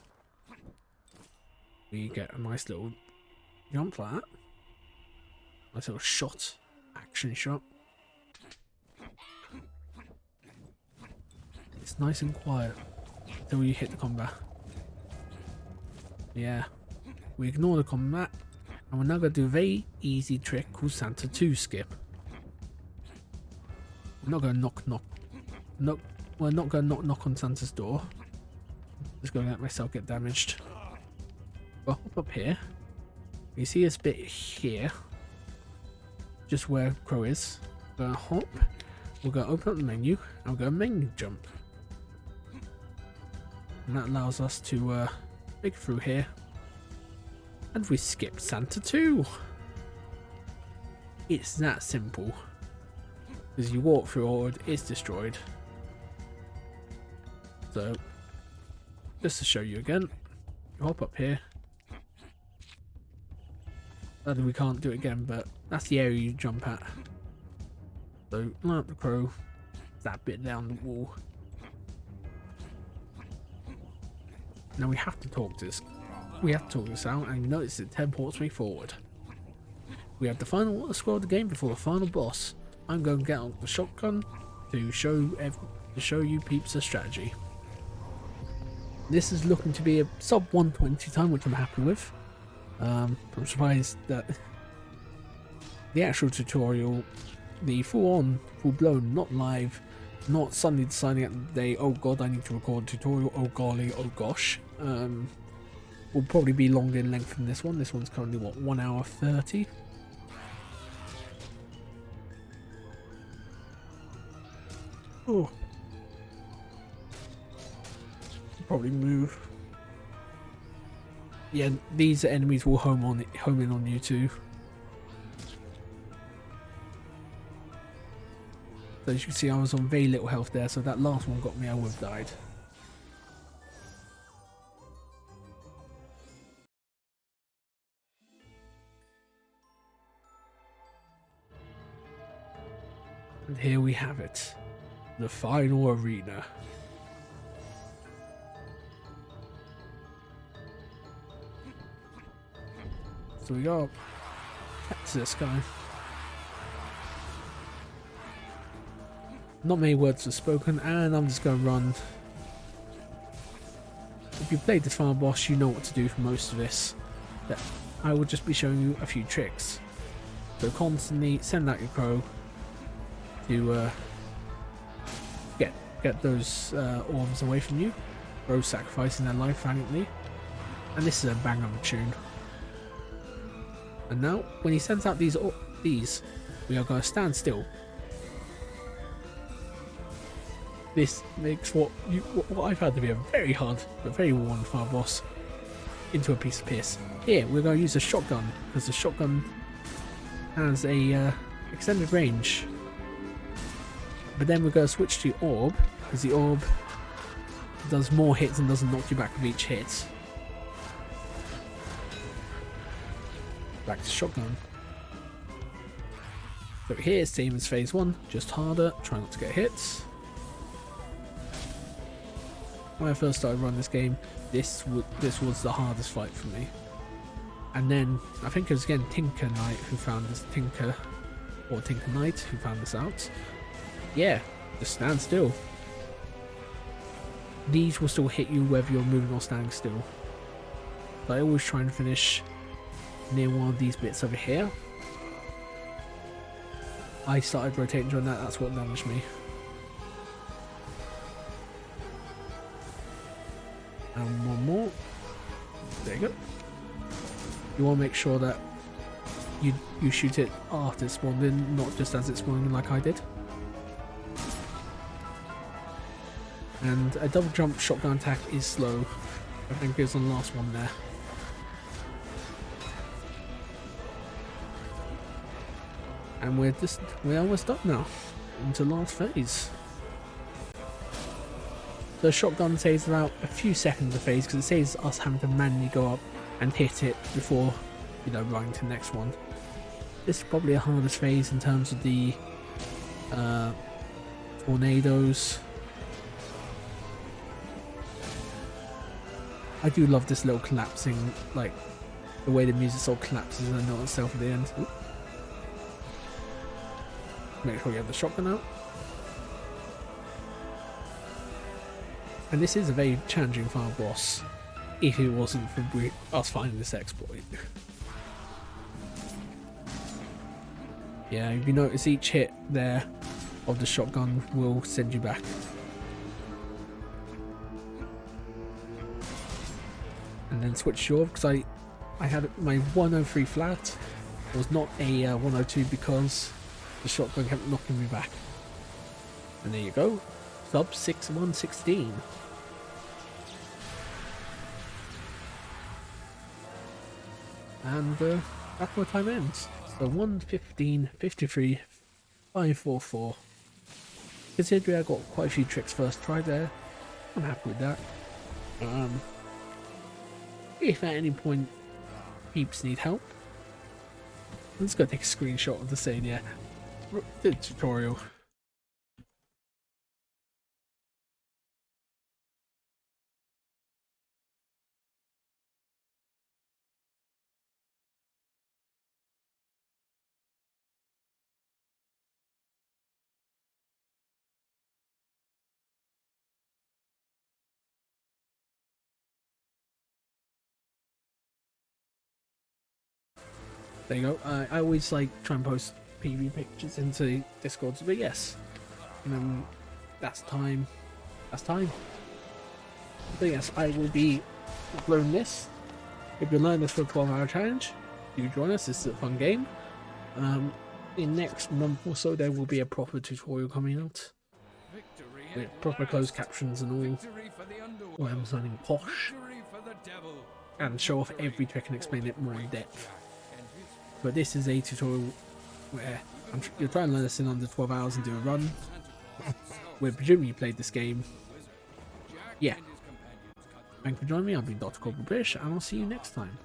Speaker 1: We get a nice little jump like that. Nice little shot, action shot. It's nice and quiet until you hit the combat. Yeah, we ignore the combat, and we're now going to do a very easy trick called Santa 2 skip. We're not going to knock. No, we're not going to knock on Santa's door. Just going to let myself get damaged. We'll hop up here. You see this bit here, just where Crow is. We're going to hop. We're going to open up the menu, and we're going to menu jump. And that allows us to break through here. And we skip Santa 2. It's that simple. As you walk through it, it's destroyed. So, just to show you again, you hop up here. Sadly we can't do it again, but that's the area you jump at. So, line up the Crow, that bit down the wall. Now we have to talk this. We have to talk this out, and you notice it teleports me forward. We have the final score of the game before the final boss. I'm going to get out the shotgun to show you peeps a strategy. This is looking to be a sub 120 time, which I'm happy with. I'm surprised that the actual tutorial, the full-blown, not live, not suddenly deciding at the day, oh god, I need to record a tutorial, oh golly, oh gosh, will probably be longer in length than this one. This one's currently, what, 1 hour 30? Oh. Probably move. Yeah, these enemies will home in on you too. So as you can see, I was on very little health there, so that last one got me, I would have died. And here we have it. The final arena. So we go up to this guy. Not many words were spoken, and I'm just going to run. If you've played this final boss, you know what to do for most of this. But I will just be showing you a few tricks. So constantly send out your Crow to get those orbs away from you. Crows sacrificing their life valiantly. And this is a bang of a tune. And now, when he sends out these, we are going to stand still. This makes what I found to be a very hard but very worn fire boss into a piece of piss. Here, we're going to use a shotgun, because the shotgun has a extended range. But then we're going to switch to orb, because the orb does more hits and doesn't knock you back with each hit. Back to shotgun. So here, same as phase 1, just harder, try not to get hits. When I first started running this game, this was the hardest fight for me. And then, I think it was again TinkerKnight who found this, TinkerKnight who found this out. Yeah, just stand still. These will still hit you whether you're moving or standing still. So I always try and finish near one of these bits over here. I started rotating during that, that's what damaged me. And one more. There you go. You want to make sure that you shoot it after it's spawned in, not just as it's spawning in like I did. And a double jump shotgun attack is slow. I think it was on the last one there. And we're almost done now. Into the last phase. The shotgun saves about a few seconds a phase, because it saves us having to manually go up and hit it before, running to the next one. This is probably the hardest phase in terms of the tornadoes. I do love this little collapsing, like the way the music sort of collapses and not itself at the end. Ooh. Make sure you have the shotgun out. And this is a very challenging final boss, if it wasn't for us finding this exploit. Yeah, if you notice, each hit there of the shotgun will send you back. And then switch your, because I had my 103 flat. It was not a 102 because the shotgun kept knocking me back. And there you go, sub 6116. And that's where time ends. So 1:15:53 544. Considering I got quite a few tricks first try there, I'm happy with that. If at any point peeps need help, I'm just gonna take a screenshot of the saying, yeah, the tutorial. There you go. I always like try and post PV pictures into Discords, but yes, that's time. That's time. But yes, I will be uploading this. If you're learning this for a 12-hour challenge, do join us. This is a fun game. In next month or so, there will be a proper tutorial coming out with proper closed captions and all. Where I'm sounding posh and show off every trick and explain it more in depth. But this is a tutorial where you're trying to learn this in under 12 hours and do a run. We're presuming you played this game. Yeah. Thanks for joining me. I've been DrCplBritish, and I'll see you next time.